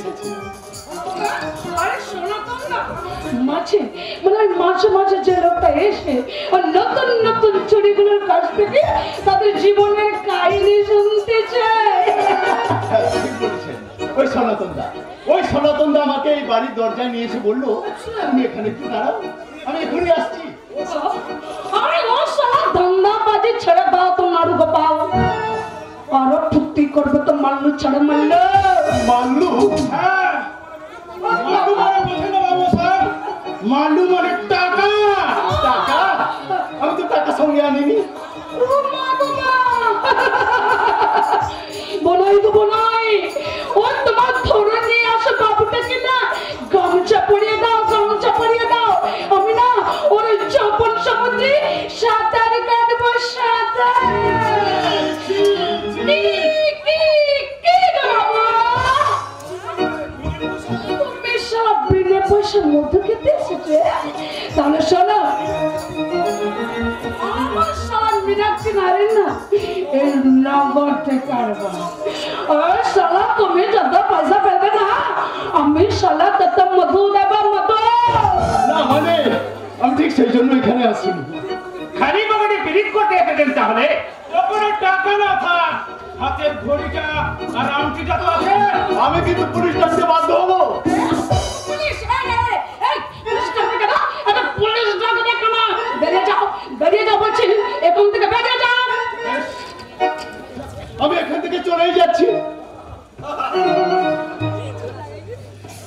এসেছি। আরে শোনো তোমরা, মাঝে মানে ওই মাঝে মাঝে যে লোকটা এসে আর নতুন নতুন চুরিগুলোর কাছ থেকে তাদের জীবনের কাহিনী শুনতে চায়। হ্যাঁ, ঠিক বলেছেন। ওই সনাতন দা আমাকে এই বাড়ির দরজায় নিয়ে এসে বললো, তুমি এখানে একটু দাঁড়াও, আমি এখনই আসছি। আরে ও সালা ধান্দাবাজি ছেড়ে দাও তো নাড়ু গোপাল, আরো ফুর্তি করবে তো মাল্লু ছেড়ে মাল্লু। মাল্লু? হ্যাঁ, মাল্লু মানে বোঝেন না বাবু স্যার, মাল্লু মানে টাকা। টাকা? আমি তো টাকা সঙ্গে আনিনি। বনাই তো বনাই, ও তোমার ধরে নিয়ে আসে বাবুটাকে না গামছা পরিয়ে দাও, গামছা পরিয়ে দাও। আমি না ওর যৌবন সমুদ্রে সাঁতার কাটবো, সাঁতার। তুমি সব বিনা পয়সা মধু খেতে এসেছে? তাহলে শোনো, আমার সারা মীনাক্ষী নারী না এই নগর থেকে আসবা। আর সালা তুমি যত পয়সা পেবে না, আমি সালা তত মধু দেব, মধু। না মানে আমি ঠিক সেই জন্য এখানে আসিনি। খালি বাবাকে পিরিত করতে এসেছেন তাহলে? ওপরে টাকা না থাক, হাতের ঘড়িটা আর আংটিটা তো আছে। আমি কিন্তু পুলিশ ডাকতে বাধ্য হবো। পুলিশ? এই পুলিশ ডাকবে কেন? আরে পুলিশ ডাকবে কেন? বেরিয়ে যাও, বেরিয়ে যাও বলছি, এখন থেকে বেরিয়ে যাও। আমি এখান থেকে চলেই যাচ্ছি।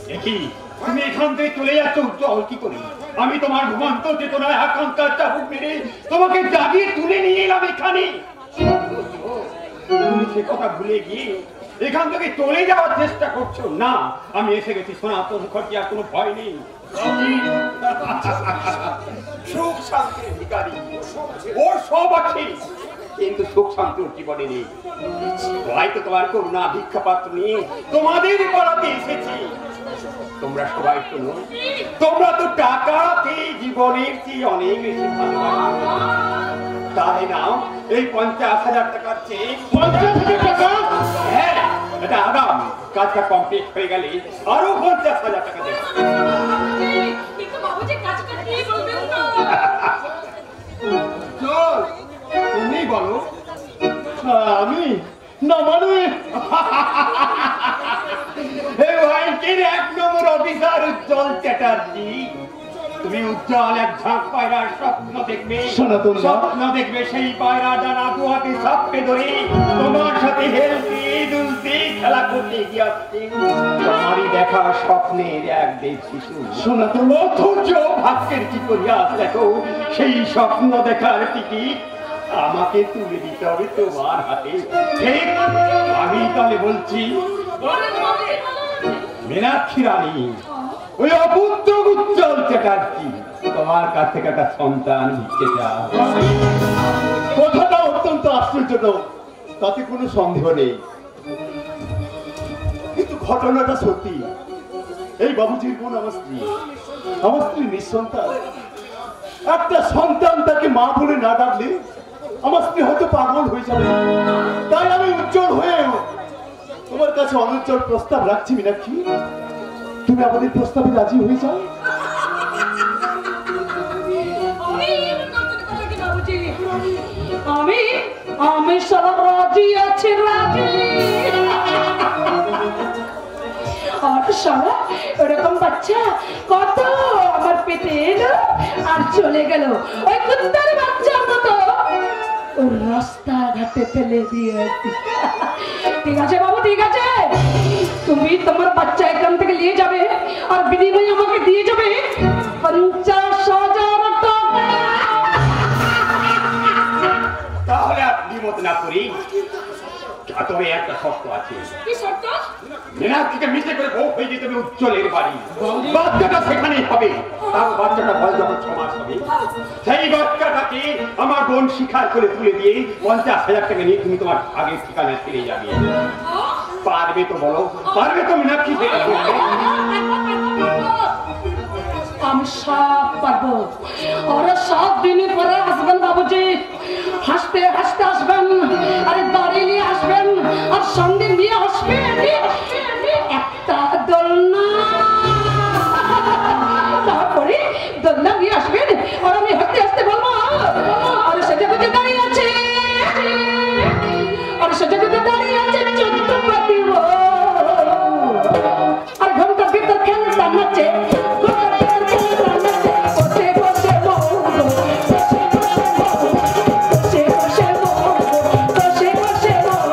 দেখি তুমি এখান থেকে চলে যাচ্ছ উজ্জ্বল কি করি? আমি তোমার ঘুমান্ত চেতনায় আকাঙ্ক্ষার চাবুক মেরে তোমাকে জাগিয়ে তুলে নিয়ে এলাম এখানে। তুমি সে কথা ভুলে গিয়ে এখান থেকে চলে যাওয়ার চেষ্টা করছো। না, আমি এসে গেছি সনাতন খরচি, আর কোনো ভয় নেই। সুখ শান্তির অধিকারী ওর সব আছে, কিন্তু সুখ শান্তি ওর জীবনে নেই। হয়তো তোমার করুণা ভিক্ষা পাত্র নিয়ে তোমাদের পাড়াতে এসেছি। তোমরা সবাই শোনো, তোমরা তো টাকাকে জীবনের চেয়ে অনেক বেশি ভালোবাসো। তাই নাও এই 50,000 টাকার চেয়ে 50,000 টাকা। হ্যাঁ, এটা আগাম কাজটা কমপ্লিট হয়ে গেলে আরো 50,000 টাকা দেবে। কিন্তু বাবুজি কাজটা কি বলবেন তো? চল তুমি বলো। আমি না মানে এই ব্যাংকের 1 নম্বর অফিসার উজ্জ্বল চ্যাটার্জি, তুমি উজ্জ্বল এক ঝাঁক পায়রার স্বপ্ন দেখবে। সনাতন দা। স্বপ্ন দেখবে সেই পায়রা ডানা দুহাতে চাপড়ে ধরে তোমার সাথে হেলতে দুলতে খেলা করতে এগিয়ে আসছে। তোমারই দেখা স্বপ্নের এক দেব শিশু। সনাতন অথচ ভাগ্যের কি করিয়া দেখো, সেই স্বপ্ন দেখার টিকিট আমাকে তুলে দিতে হবে তোমার হাতে। ঠিক, আমি তাহলে বলছি, মীনাক্ষী রানী, ওই অপুত্র উজ্জ্বল চ্যাটার্জি তোমার কাছ থেকে একটা সন্তান দিতে চায়। কথাটা অত্যন্ত আশ্চর্যজনক, তাতে কোনো সন্দেহ নেই, কিন্তু ঘটনাটা সত্যি। এই বাবুজির বোন আমার স্ত্রী, আমার স্ত্রী নিঃসন্তান। একটা সন্তান তাকে মা বলে না ডাকলে আমার স্ত্রী হয়তো পাগল হয়ে যাবে। তাই আমি উজ্জ্বল হয়ে তোমার কাছে অনুজ্জ্বল প্রস্তাব রাখছি মীনাক্ষী, তুমি আমাদের প্রস্তাবে রাজি হয়ে যাও। আমি সারা রাজি আছি, রাজি। আর সারা এরকম বাচ্চা কত আমার পেটে এলো আর চলে গেল, ওই কুত্তার বাচ্চার মতো রাস্তাঘাটে ফেলে দিয়েছি। ঠিক আছে বাবু, ঠিক আছে, তুমি তোমার বাচ্চা এখান থেকে নিয়ে যাবে আর বিনিময়ে আমাকে দিয়ে যাবে 50,000 টাকা। তাহলে আপনি মত না করি, তবে একটা শর্ত আছে। কি শর্ত? মীনাক্ষীকে মিশে করে বউ হয়ে যেতে হবে উজ্জ্বলের বাড়ি। বাচ্চাটা সেখানেই হবে। তার বাচ্চাটা বয়স যখন 6 মাস হবে, সেই বাচ্চাটাকে আমার বোন শিকার করে তুলে দিয়ে 50,000 টাকা নিয়ে তুমি তোমার আগের ঠিকানায় ফিরে যাবে। পারবে তো বলো, পারবে তো মীনাক্ষী? আমি সব পারবো। ওরা 7 দিনের পরে আসবেন বাবুজি, হাসতে হাসতে আসবেন, আরে দাঁড়িয়ে নিয়ে আসবেন, আর সঙ্গে নিয়ে আসবেন একটা নাচে বসে বসে বউ বসে বসে বউ বসে বসে বউ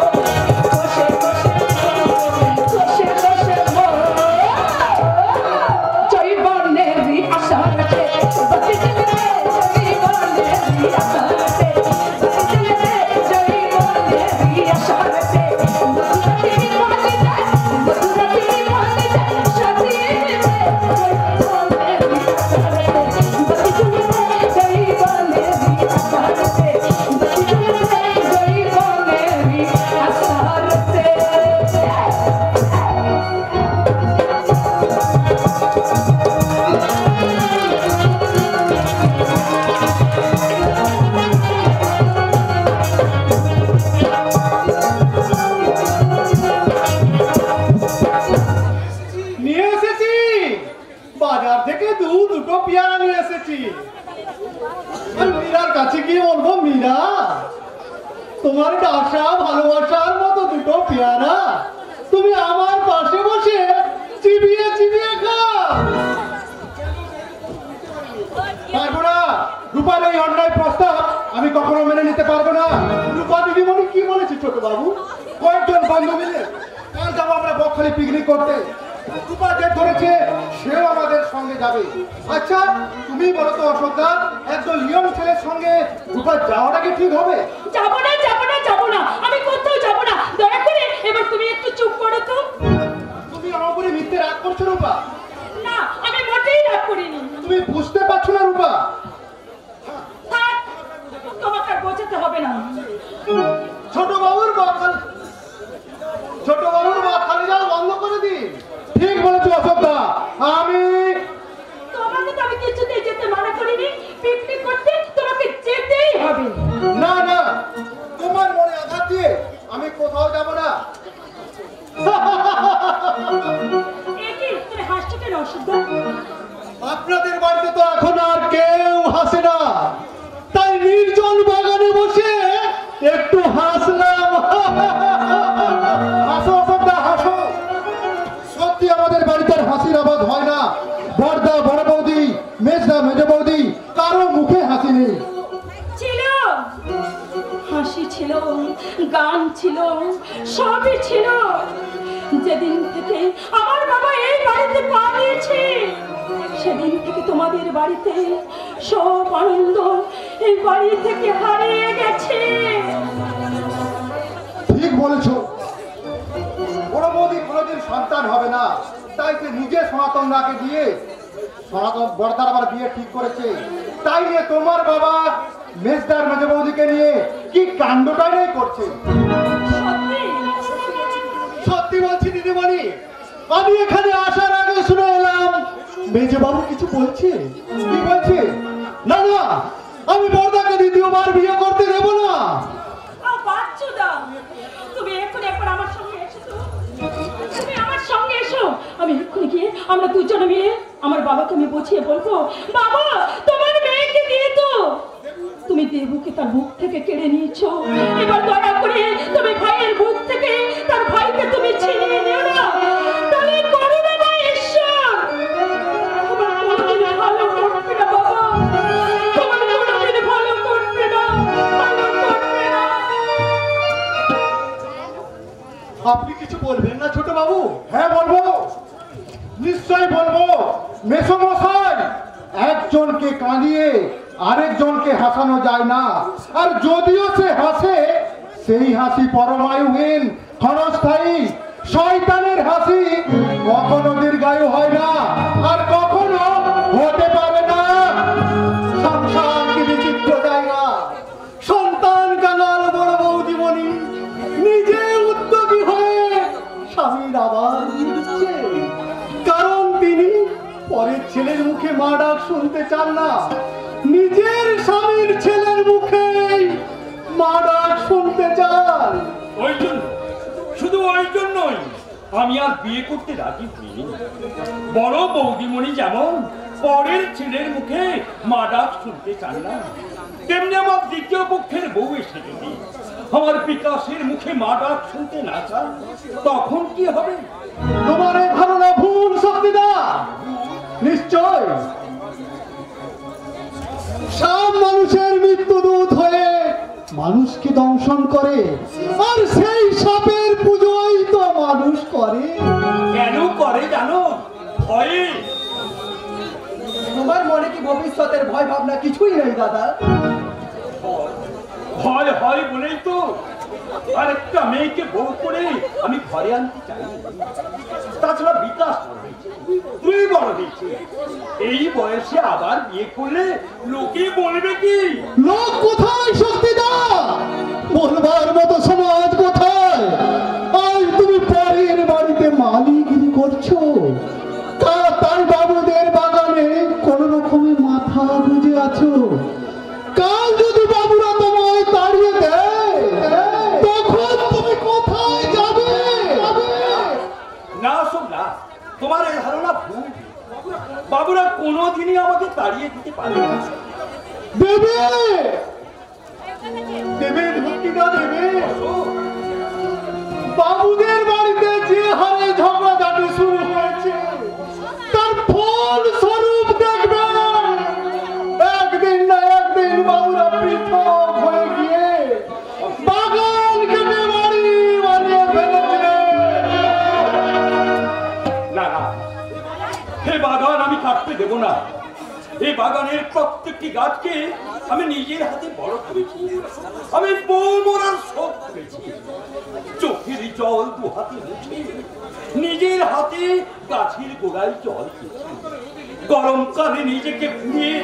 বসে বসে বউ বসে বসে বউ জৈবনেরি আশা রাখে বসে চলে জৈবনেরি আশা রাখে বসে চলে জৈবনেরি আশা রাখে মধুরাতি মনে যায় মধুরাতি মনে যায় সাথী জৈবনেরি আশা রাখে বসে চলে জৈবনেরি আশা রাখে বসে চলে জৈবনেরি আশা রাখে নিয়ে এসেছি বাজার থেকে দুটো পেয়ারা নিয়ে এসেছি। আমি মীরার কাছে গিয়ে বলবো, মীরা তোমার আশা ভালোবাসার মতো দুটো পেয়ারা তুমি আমার পাশে বসে চিবিয়ে চিবিয়ে খাও। পারবো না। রূপার এই অন্যায় প্রস্তাব আমি কখনো মেনে নিতে পারবো না। রূপা দিদিমণি কি বলেছে ছোট বাবু? কয়েকজন বন্ধু মিলে কাল যাবো আমরা বকখালি পিকনিক করতে। রূপা যে ধরেছে সেও আমাদের সঙ্গে যাবে। আচ্ছা তুমি বলো তো অশোকদা, একজন ইয়ং ছেলের সঙ্গে রূপা যাওয়াটা কি ঠিক হবে? যাবো না যাবো না যাবো না, আমি কোথাও যাবো না। দয়া করে এবার তুমি একটু চুপ করো তো। তুমি আমার উপরে মিথ্যে রাগ করছো রূপা? না, আমি মোটেই রাগ করিনি। তুমি বুঝতে পারছো না রূপা? থাক, তোমাকে আর বোঝাতে হবে না। ছোট বাবুর খালি যাওয়া বন্ধ করে দিন। ঠিক বলেছো অশোকদা, আমি তোমাকে তো আমি কিছুতেই যেতে মানা করিনি। পিকনিক করতে তোমাকে যেতেই হবে। না না, তোমার মনে আঘাত দিয়ে আমি কোথাও যাব না। একই তুমি হাসছো কেন অশুদ্ধ? আপনাদের বাড়িতে তো এখন আর কেউ হাসে না, তাই নির্জন বাগানে বসে একটু হাসলাম। হাসো অশোকদা হাসো। সত্যি আমাদের বাড়িতে আর হাসির আওয়াজ হয় না। বড়দা বড় বৌদি, মেজদা মেজ বৌদি, কারো মুখে হাসি নেই। ছিল হাসি, ছিল গান, ছিল সবই ছিল। যেদিন থেকে আমার বাবা এই বাড়িতে পা দিয়েছে সেদিন থেকে তোমাদের বাড়িতে সব আনন্দ এই বাড়ি থেকে হারিয়ে গেছে। ঠিক বলেছো। বড় বৌদি কোনোদিন সন্তান হবে না, তাই সে নিজে সনাতন রাকে দিয়ে সনাতন বড়দার আবার বিয়ে ঠিক করেছে। তাই নিয়ে তোমার বাবা মেজদার মেজ বৌদিকে নিয়ে কি কাণ্ডটাই নেই করছে। সত্যি সত্যি বলছি দিদিমণি, আমি এখানে আসার আগে শুনে এলাম মেজে বাবু কিছু বলছে। কি বলছে? না না, আমি বড়দাকে দ্বিতীয়বার বিয়ে করতে দেব না। বাচ্চুদা, তুমি এক্ষুনি একবার আমার সঙ্গে এসো তো। তুমি আমার সঙ্গে এসো, আমি এক্ষুনি গিয়ে আমরা দুজনে মিলে আমার বাবাকে আমি বুঝিয়ে বলবো, বাবা তোমার মেয়েকে দিয়ে তো তুমি দেবুকে তার বুক থেকে কেড়ে নিয়েছো। এবার দয়া করে তুমি ভাইয়ের বুক থেকে তার ভাইকে তুমি ছিনিয়ে নিও না। তাহলে করুণা বা ঈশ্বর তোমার কোনোদিন ভালো করবে না বাবা, তোমার কোনোদিন ভালো করবে না, ভালো করবে না। আপনি কিছু বলবেন না ছোট বাবু? হ্যাঁ বলবো, নিশ্চয় বলবো। মেসমশাই, একজনকে কাঁদিয়ে আরেকজনকে হাসানো যায় না। আর যদিও সে হাসে, সেই হাসি পরমায়ুহীন, ক্ষণস্থায়ী। শয়তানের হাসি কখনো দীর্ঘায়ু হয় না, আর কখনো হতে পারে না। সংসার কি বিচিত্র জায়গা। সন্তান কাঙাল বড় বৌদিমণি নিজে উদ্যোগী হয়ে স্বামীর আওয়াজ দিচ্ছে, কারণ তিনি পরের ছেলের মুখে মা ডাক শুনতে চান না। নিজের স্বামীর ছেলের মুখে মা ডাক শুনতে চান। ওই জন্য, শুধু ওই জন্যই আমি আর বিয়ে করতে রাজি হইনি। বড় বৌদিমণি যেমন পরের ছেলের মুখে মা ডাক শুনতে চান না, তেমনি আমার দ্বিতীয় পক্ষের বউ এসে যদি আমার বিকাশের মুখে মা ডাক শুনতে না চান, তখন কি হবে? তোমার এই ধারণা ভুল শক্তিদা। নিশ্চয়। সব মানুষের মৃত্যুদূত হয়ে মানুষকে দংশন করে, আর সেই সাপের পুজোই তো মানুষ করে। কেন করে জানো? ভয়ে। তোমার মনে কি ভবিষ্যতের ভয় ভাবনা কিছুই নেই দাদা? ভয় হয় বলেই তো আরেকটা মেয়েকে বউ করে আমি ঘরে আনতে চাই। তাছাড়া বিকাশ তুই বড় হয়েছে, এই বয়সে আবার বিয়ে করলে লোকে বলবে কি? লোক কোথায় শক্তিদা? বলবার মতো সমাজ কোথায়? আজ তুমি পরের বাড়িতে মালিগিরি করছো, তাই বাবুদের বাগানে কোন রকমের মাথা গুঁজে আছো। কাল যদি বাবুরা তোমায় তাড়িয়ে দেয়, তখন তুমি কোথায় যাবে? না শোনা, তোমার এই ধারণা ভুল। বাবুরা কোনোদিনই আমাকে তাড়িয়ে দিতে পারবে না। দেবে দেবে ভক্তিদা দেবে। বাবুদের বাড়িতে যে হারে ঝগড়াঝাটি শুরু হয়েছে, তার ফল স্বরূপ দেখবে একদিন না একদিন বাবুরা পৃথক হয়ে গিয়ে বাগান কেটে বাড়ি বানিয়ে ফেলেছে। না না, এই বাগান আমি কাটতে দেব না। এই বাগানের প্রত্যেকটি গাছকে আমি নিজের হাতে বড় করেছি। আমি বউ মরার শোক করেছি। চোখের জল দু হাতে মুছে নিজের হাতে গাছের গোড়ায় জল দিয়েছি। গরমকালে নিজেকে পুড়িয়ে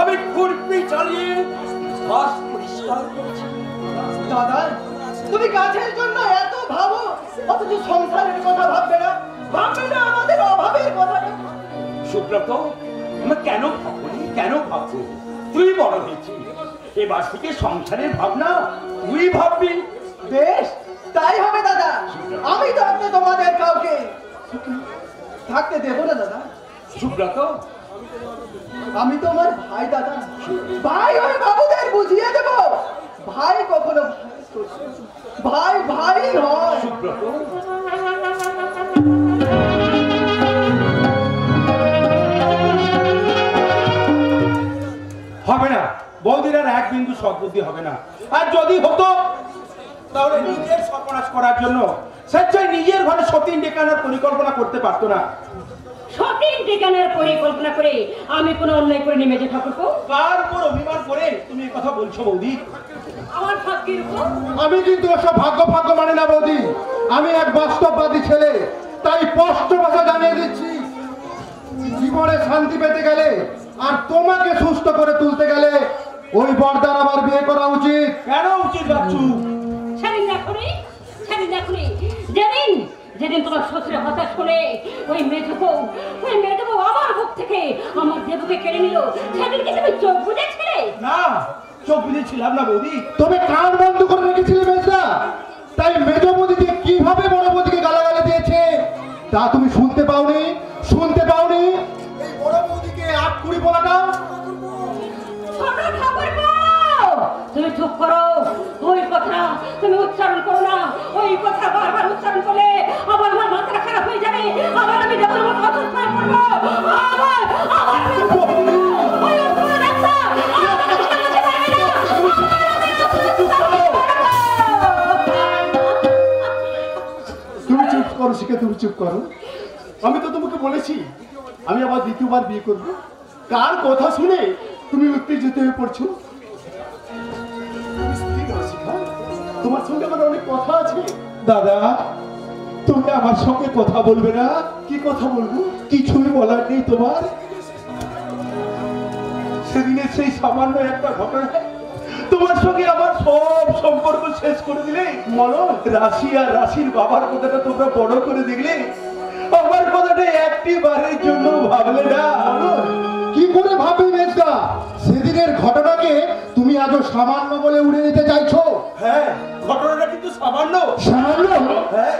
আমি খুরপি চালিয়ে ঘাস পরিষ্কার করেছি। দাদা, তুমি গাছের জন্য এত ভাবো, অথচ সংসারের কথা ভাববে না, ভাববে না আমাদের অভাবের কথাটা। সুব্রত, আমি কেন ভাবনি? কেন ভাববো? তুই বড় হয়েছিস, এবার থেকে সংসারের ভাবনা তুই ভাববি। বেশ, তাই হবে দাদা। আমি থাকতে তোমাদের কাউকে থাকতে দেব না দাদা। সুব্রত, আমি তোমার ভাই দাদা, ভাই হয়ে বাবুদের বুঝিয়ে দেব। ভাই কখনো ভাই ভাই হয়। সুব্রত, হবে না। বৌদির আর এক বিন্দু সদ্বুদ্ধি হবে না। আর যদি হতো তাহলে নিজের সর্বনাশ করার জন্য স্বেচ্ছায় নিজের ঘরে সতীন ডেকে আনার পরিকল্পনা করতে পারতো না। সঠিক ঠিকানার পরিকল্পনা করে আমি কোনো অন্যায় করে নেমেছে ঠাকুরপো? কার উপর অভিমান করে তুমি এই কথা বলছো বৌদি? আমার ভাগ্যের উপর? আমি কিন্তু এসব ভাগ্য ভাগ্য মানে না বৌদি। আমি এক বাস্তববাদী ছেলে, তাই স্পষ্ট ভাষা জানিয়ে দিচ্ছি, জীবনে শান্তি পেতে গেলে আর তোমাকে সুস্থ করে তুলতে গেলে ওই বর্দার আবার বিয়ে করা উচিত। কেন উচিত বাচ্চু? সেদিন দেখুনি, সেদিন দেখুনি, যেদিন যেদিন তোমার শ্বশুরের কথা শুনে ওই মেজবউ আমার বুক থেকে আমার দেবকে কেড়ে নিল, সেদিন কি তুমি চোখ বুঝেছিলে? না, চোখ বুঝেছিলাম না বৌদি। তবে কান বন্ধ করে রেখেছিলে মেজদা, তাই মেজ বৌদিকে কিভাবে বড় বৌদিকে গালাগালি দিয়েছে তা তুমি শুনতে পাওনি? শুনতে পাওনি এই বড় বৌদিকে আট কুড়ি বলাটা? ছোট ঠাকুরপো, তুমি চুপ করো। ওই কথা তুমি উচ্চারণ করো না। ওই কথা বারবার উচ্চারণ করলে আমার মাথাটা খারাপ হয়ে যাবে। আবার আমি দেবর মতো অসুস্থ হয়ে পড়বো। তুমি চুপ করো শিখে, তুমি চুপ করো। আমি তো তোমাকে বলেছি আমি আবার দ্বিতীয়বার বিয়ে করব। কার কথা শুনে তুমি উত্তেজিত হয়ে পড়ছো? তোমার সঙ্গে আমার অনেক কথা আছে। দাদা, তুমি আমার সঙ্গে কথা বলবে না? কি কথা বলবো? কিছুই বলার নেই তোমার? সেদিনের সেই সামান্য একটা ঘটনা তোমার সঙ্গে আমার সব সম্পর্ক শেষ করে দিলে। মনো, রাশি আর রাশির বাবার কথাটা তোমরা বড় করে দেখলে, আমার কথাটা একটি বারের জন্য ভাবলে না। কি করে ভাববে মেজদা? সেদিনের ঘটনাকে তুমি আজও সামান্য বলে উড়ে নিতে চাইছো? হ্যাঁ, ঘটনাটা কিন্তু সামান্য। সামান্য? হ্যাঁ,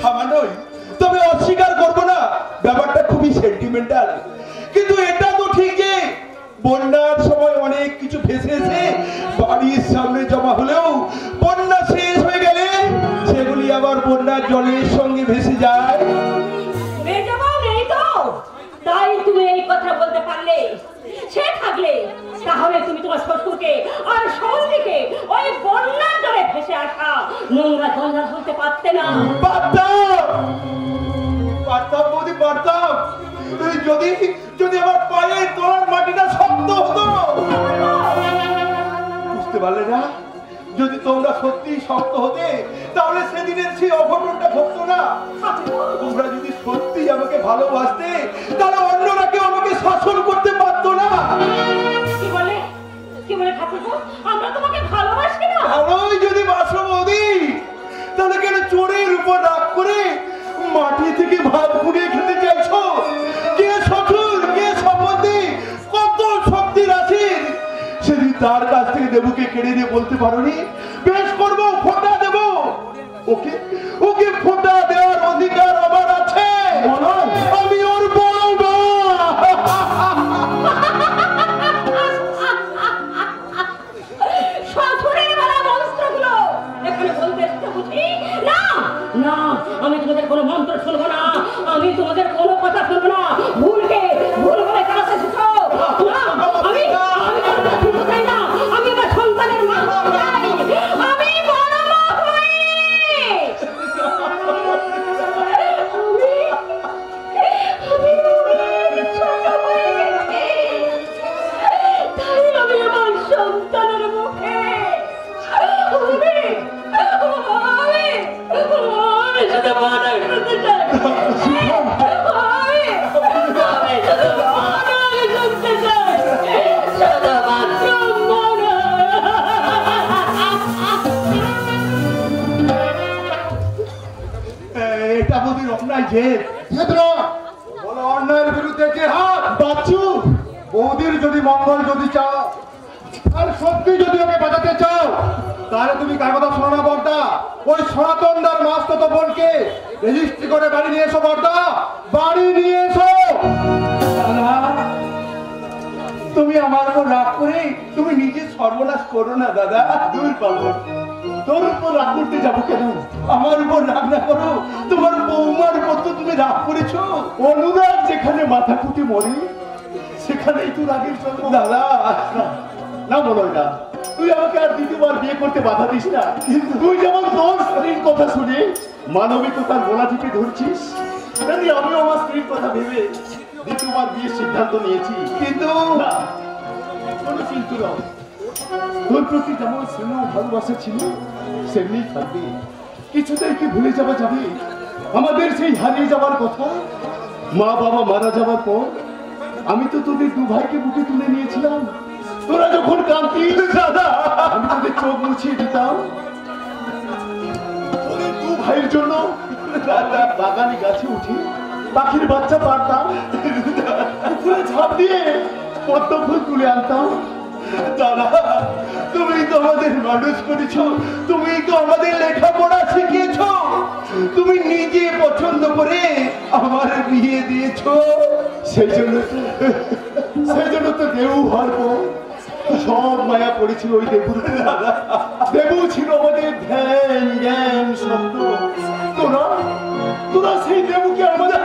সামান্যই। তবে অস্বীকার করবো না, ব্যাপারটা খুবই সেন্টিমেন্টাল। কিন্তু এটা তো ঠিক যে বন্যার সময় অনেক কিছু ভেসে এসে বাড়ির সামনে জমা হলেও বন্যা শেষ হয়ে গেলে সেগুলি আবার বন্যার জলের সঙ্গে ভেসে যায়। তাই তুমি এই কথা বলতে পারলে। সে থাকলে তাহলে তুমি তোমার শ্বশুরকে আর সঙ্গীকে ওই বন্যার জলে ভেসে আসা নোংরা জঞ্জাল বলতে পারতে না। পারতাম বৌদি, পারতাম। যদি যদি আমার পায়ের তলার মাটিটা শক্ত হতো। বুঝতে পারলে না? যদি তোমরা সত্যি শক্ত হতে তাহলে সেদিনের সেই অঘটনটা ঘটতো না। তোমরা যদি সত্যি আমাকে ভালোবাসতে তাহলে অন্যরা কেউ আমাকে শাসন করতে পারতো না। কি বলে কি বলে ঠাকুরপো, আমরা তোমাকে ভালোবাসি না? ভালোই যদি বাসো বৌদি, তাহলে কেন চোরের উপর রাগ করে মাটি থেকে ভাত কুড়িয়ে খেতে চাইছো? কে শ্বশুর, কে সম্বন্ধী, কত শক্তির আছেন, সেদিন তার কাছ থেকে দেবুকে কেড়ে নিয়ে বলতে পারোনি বেশ করবো, ফোঁটা দেবো। ওকে ওকে ফোঁটা দেওয়ার অধিকার আমার আছে। আমি ওর বড় মা। শ্বশুরের বেলা মন্ত্রগুলো এখানে বলতে এসেছো বুঝি? না না, আমি তোমাদের কোনো মন্ত্র শুনবো না, আমি তোমাদের কোনো কথা শুনবো না। ভুল বলে কাছে এসেছো। না, আমি শুনতে চাই না। আমি আমার সন্তানের মা চাই, আমি বড় মা হই। আমি ছোট হয়ে গেছি। তাই আমি আমার সন্তানের মুখে শুধু মানা শুনতে চাই। শুনতে চাই শুধুমাত্র মানা। এটা বৌদির অন্যায় জেদ। বলো অন্যায়ের বিরুদ্ধে যে হাত। বাচ্চু, বৌদির যদি মঙ্গল যদি চাও আর সত্যি যদি ওকে বাঁচাতে চাও তাহলে তুমি কার কথা শোনো না বর্দা, ওই সনাতন দার মাস্ত বোনকে রেজিস্ট্রি করে বাড়ি নিয়ে এসো বর্দা, বাড়ি নিয়ে এসো। তুমি আমার উপর রাগ করে তুমি নিজে সর্বনাশ করো না দাদা। দূর পাবো, তোর উপর রাগ করতে যাবো কেন? আমার উপর রাগ না করো, তোমার বৌমার উপর তো তুমি রাগ করেছো। অনুরাগ যেখানে মাথা কুটি মরে সেখানেই তো রাগের জন্ম। দাদা না বলো না, তুই আমাকে আর দ্বিতীয়বার বিয়ে করতে বাধা দিস না। তুই যেমন তোর স্ত্রীর কথা শুনে মানবিকতার গলা টিপে ধরছিস, তেমনি আমিও আমার স্ত্রীর কথা ভেবে দ্বিতীয়বার বিয়ের সিদ্ধান্ত নিয়েছি। কিন্তু না, কোনো কিন্তু নয়, তোর প্রতি যেমন স্নেহ ভালোবাসা ছিল সেমনি থাকবে। কিছুতেই কি ভুলে যাওয়া যাবে আমাদের সেই হারিয়ে যাওয়ার কথা? মা বাবা মারা যাওয়ার পর আমি তো তোদের দু ভাইকে বুকে তুলে নিয়েছিলাম। তোরা যখন কাঁদতিস দাদা, আমি তোদের চোখ মুছিয়ে দিতাম। তোদের দু ভাইয়ের জন্য দাদা বাগানে গাছে উঠে পাখির বাচ্চা পারতাম, পুকুরে ঝাঁপ দিয়ে পদ্ম ফুল তুলে আনতাম। দাদা, তুমি তো আমাদের মানুষ করেছো, তুমি তো আমাদের লেখাপড়া শিখিয়েছো, তুমি নিজে পছন্দ করে আমার বিয়ে দিয়েছো। সেই জন্য তো দেউ হওয়ার পর সব মায়া পড়েছিল ওই দেবুর। দেবু ছিল আমাদের ধ্যান জ্ঞান শব্দ। তোরা সেই দেবুকে আমাদের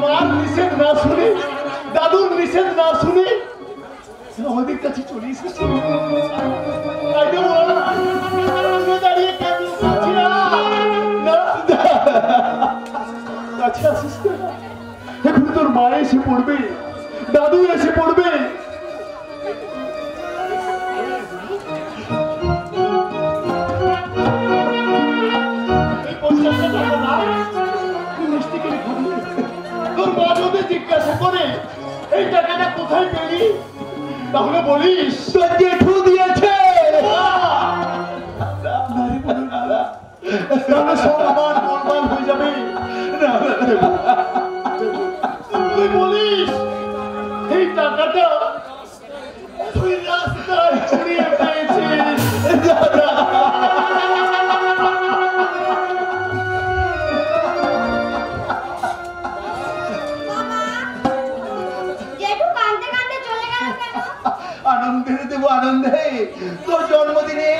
মার নিষেধ না শুনে, দাদুর নিষেধ না শুনে আমাদের কাছে চলে এসেছে। এখন তোর মা এসে পড়বে, দাদু এসে পড়বে। তোর মা যদি জিজ্ঞাসা করে এই টাকাটা কোথায় পেলি, তাহলে বলিস তোর জেঠু দিয়েছে। তাহলে সব আমার গোলমাল হয়ে যাবে। তুই বলিস এই টাকাটা তুই রাস্তায় ছড়িয়ে পেয়েছিস। আনন্দে দেবো আনন্দে। তোর জন্মদিনে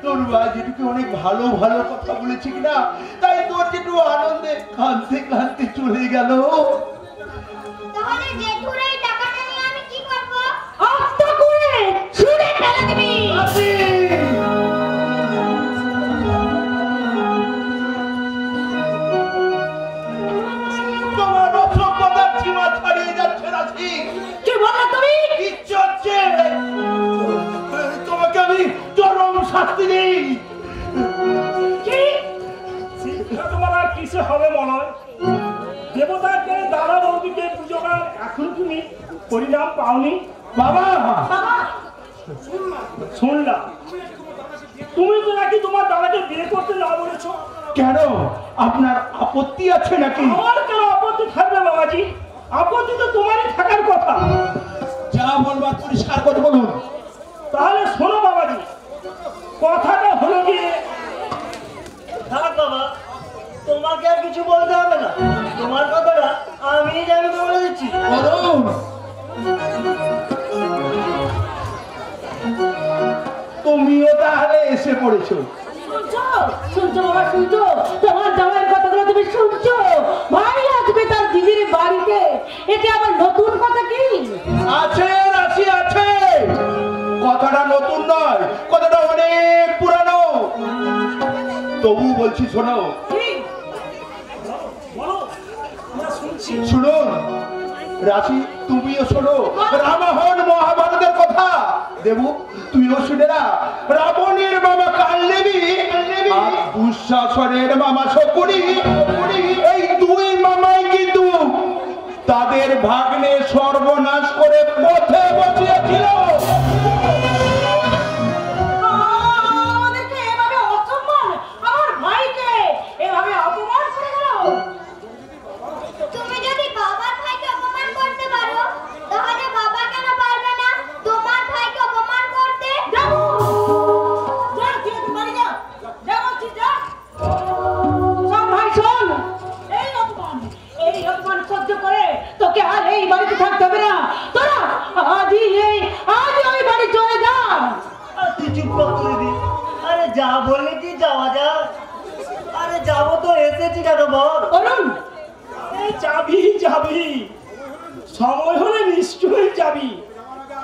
তোর মা যেটুকু অনেক ভালো ভালো কথা বলেছি কিনা, তাই তোর যেটু আনন্দে কাঁদতে কাঁদতে চলে গেল। তাহলে জেঠুর এই টাকাটা নিয়ে আমি কি করব? আস্তে করে ছুঁড়ে ফেলে দিবি। তোমার অসভ্যতার সীমা ছাড়িয়ে যাচ্ছে রাশি। কি বললে তুমি? ইচ্ছে হচ্ছে তোমাকে আমি চরম শাস্তি দিই। কি? শিক্ষা তোমার আর কিসে হবে মনে হয়? দেবতাকে দাদা বৌদিকে পুজো করার এখন তুমি পরিণাম পাওনি। বাবা শুনলাম তুমি তো নাকি তোমার দাদাকে বিয়ে করতে না বলেছো। কেন, আপনার আপত্তি আছে নাকি? আমার কেন আপত্তি থাকবে বাবাজি? আপত্তি তো তোমারই থাকার কথা। যা বলবার পরিষ্কার করে বলুন। তাহলে শোনো বাবাজি, কথাটা হলো গিয়ে, থাক বাবা, তোমাকে আর কিছু বলতে হবে না। তোমার কথাটা আমি জানি, বলে দিচ্ছি। বলুন। তুমিও তাহলে এসে পড়েছো। শুনছো শুনছো বাবা, শুনছো? তোমার জামাইয়ের কথাগুলো তুমি শুনছো? ভাই আসবে তার দিদির বাড়িতে, এটা আবার নতুন কথা কি? আছে রাশি আছে, কথাটা নতুন নয়, কথাটা অনেক পুরানো। তবু বলছি শোনো। বলো, আমরা শুনছি। শুনুন রাশি, তুমিও শোনো রামায়ণ মহাভারতের কথা। দেবু তুইও শুনে না। রাবণের মামা কালনেমি আর দুঃশাসনের মামা শকুনি, এই দুই মামাই কিন্তু তাদের ভাগ্নে সর্বনাশ করে পথে বসিয়েছিল। আমাদেরকে এভাবে অসম্মান, আমার ভাইকে এভাবে অপমান করে গেল। তুমি যদি বাবার ভাইকে অপমান করতে পারো, তাহলে বাবা কেন পারবে না তোমার ভাইকে অপমান করতে? যাবো যা, তুই একটু বাড়ি যা, যা বলছি যা। শোন ভাই শোন, এই অপমান সহ্য করে তোকে আর এই বাড়িতে থাকতে হবে না। তোরা আজই ওই বাড়ি চলে যা। আর তুই চুপ কর তো দিদি। আরে যা বললে কি যাওয়া যাক। আরে যাবো তো, এসেছি কেন বল। অরুণ যাবি যাবি, সময় হলে নিশ্চয়ই যাবি,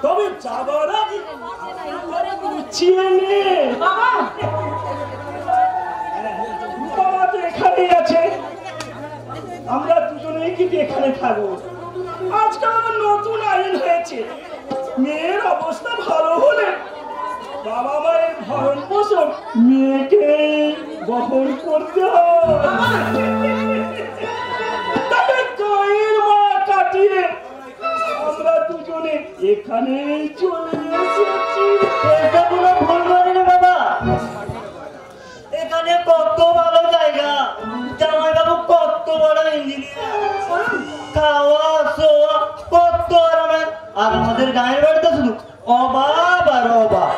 তবে যাবার আগে গুছিয়ে নে। বাবা, বাবা তো এখানেই আছে, আমরা দুজনেই কিন্তু এখানে থাকবো। আজকাল আমার নতুন আইন হয়েছে, মেয়ের অবস্থা ভালো হলে বাবা মায়ের ভরণ পোষণ মেয়েকে বহন করতে হয়। তবে গায়ের মা কাটিয়ে আমরা দুজনে এখানে চলে এসেছি। এটা কোনো ভুল করিনি বাবা, এখানে কত ভালো জায়গা, জামাইবাবু কত বড় ইঞ্জিনিয়ার, খাওয়া শোয়া কত আরামে। আর আমাদের গায়ের বাড়িতে শুধু অভাব আর অভাব।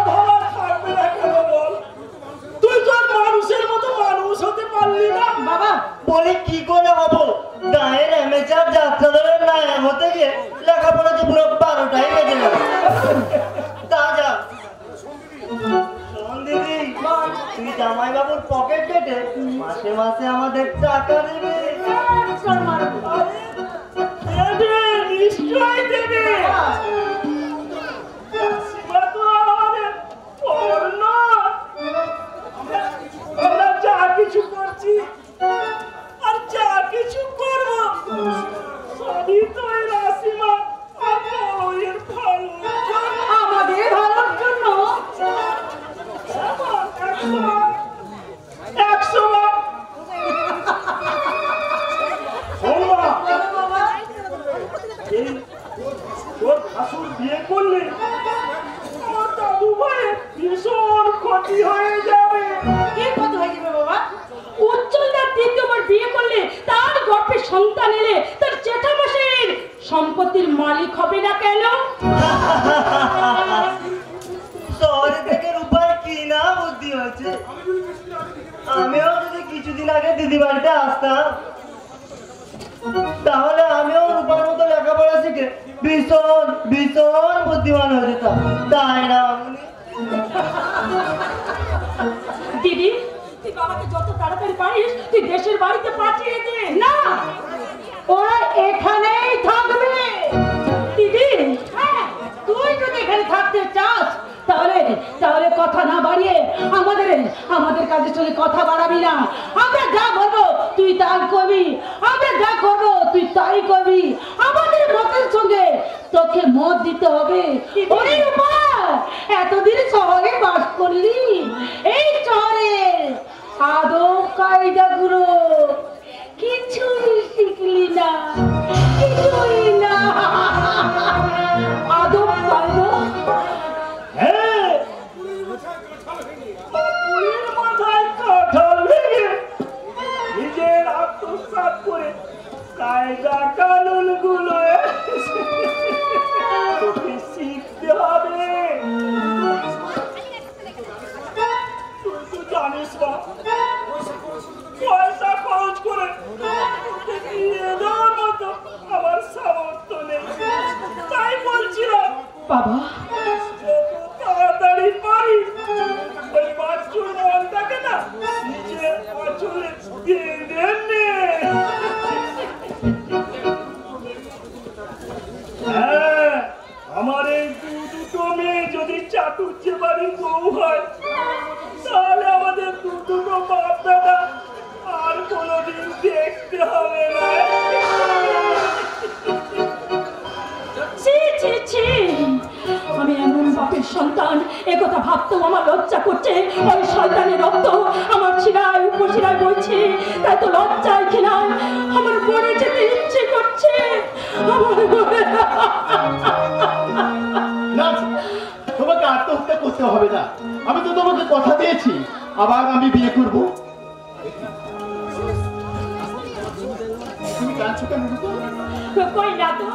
ভাবা থাকবে না কেন বল? তুই তো আর মানুষের মতো মানুষ হতে পারলি না। বাবা বলে কি করে হবো? গায়ের এমেচার যাত্রা ধরে নায়াম হতে গিয়ে লেখাপড়া তো পুরো 12টাই বেজে গেল। তা যা শোন দিদি, তুই জামাইবাবুর পকেট কেটে মাসে মাসে আমাদের টাকা দেবে। দেবে, নিশ্চয় দেবে। সীমা তো আর আমাদের পর নয়। আমরা যা কিছু করছি আর যা কিছু করবো সবই তো এই রাশিমা আর বউয়ের ভালোর জন্য। আমাদের ভালোর জন্য। 100 বার। শোন মা, এই তোর ভাসুর বিয়ে করলে আমার দাদু ভাইয়ের ভীষণ ক্ষতি হয়ে যাবে। কি কথা হয়ে যাবে বাবা? উজ্জ্বলদার দ্বিতীয়বার বিয়ে করলে তার গর্ভে সন্তান এলে তার জ্যাঠামশাইয়ের সম্পত্তির মালিক হবে না কেন? শহরে থেকে রূপার কি না বুদ্ধি হয়েছে। আমিও যদি কিছুদিন আগে দিদি বাড়িতে আসতাম, তাহলে আমিও রূপার মতো লেখাপড়া শিখে ভীষণ ভীষণ বুদ্ধিমান হয়ে যেতাম, তাই না মামুনি? দিদি, তুই বাবাকে যত তাড়াতাড়ি পারিস তুই দেশের বাড়িতে পাঠিয়ে দে। না, ওরা এখানেই থাকবে। দিদি, হ্যাঁ, তুই যদি এখানে থাকতে চাস তাহলে তাহলে কথা না বাড়িয়ে আমাদের কাজের সঙ্গে কথা বাড়াবি না। আমরা যা বলবো তুই তাই করবি, আমরা যা করবো তুই তাই করবি। আমাদের মতের সঙ্গে তোকে মত দিতে হবে। ওরে উপর এতদিন শহরে বাস করলি, এই শহরে আদব কায়দাগুলো কিছুই শিখলি না, কিছুই না। আদব কায়দা, হ্যাঁ, বাপুরের মাথায় কাঁঠাল ভেঙে নিজের আত্মসাৎ করে কায়দা কানুন গুলো তোকে শিখতে হবে। তুই তো জানিস না, পয়সা খরচ করে তোকে দিয়ে দেওয়ার মতো আমার সামর্থ্য নেই। তাই বলছিলাম বাবা, তাড়াতাড়ি পারি ওই বাচ্চুর মনটাকে না নিজের আঁচলে বেঁধে নে। হ্যাঁ, আমার এই দুটো মেয়ে যদি চাটুর্যে বাড়ির বউ হয় তাহলে আমাদের দুটো বাপ দাদা আর কোনোদিন দেখতে হবে না। ছি ছি ছি, আমি এমন বাপের সন্তান একথা ভাবতেও আমার লজ্জা করছে। ওই শয়তানের রক্ত আমার শিরায় উপশিরায় বইছে, তাই তো লজ্জায় কিনায় আমার মরে যেতে ইচ্ছে করছে। না, তোমাকে আত্মহত্যা করতে হবে না। আমি তো তোমাকে কথা দিয়েছি আবার আমি বিয়ে করব। তুমি কাঁদছো কেন? কই না তো,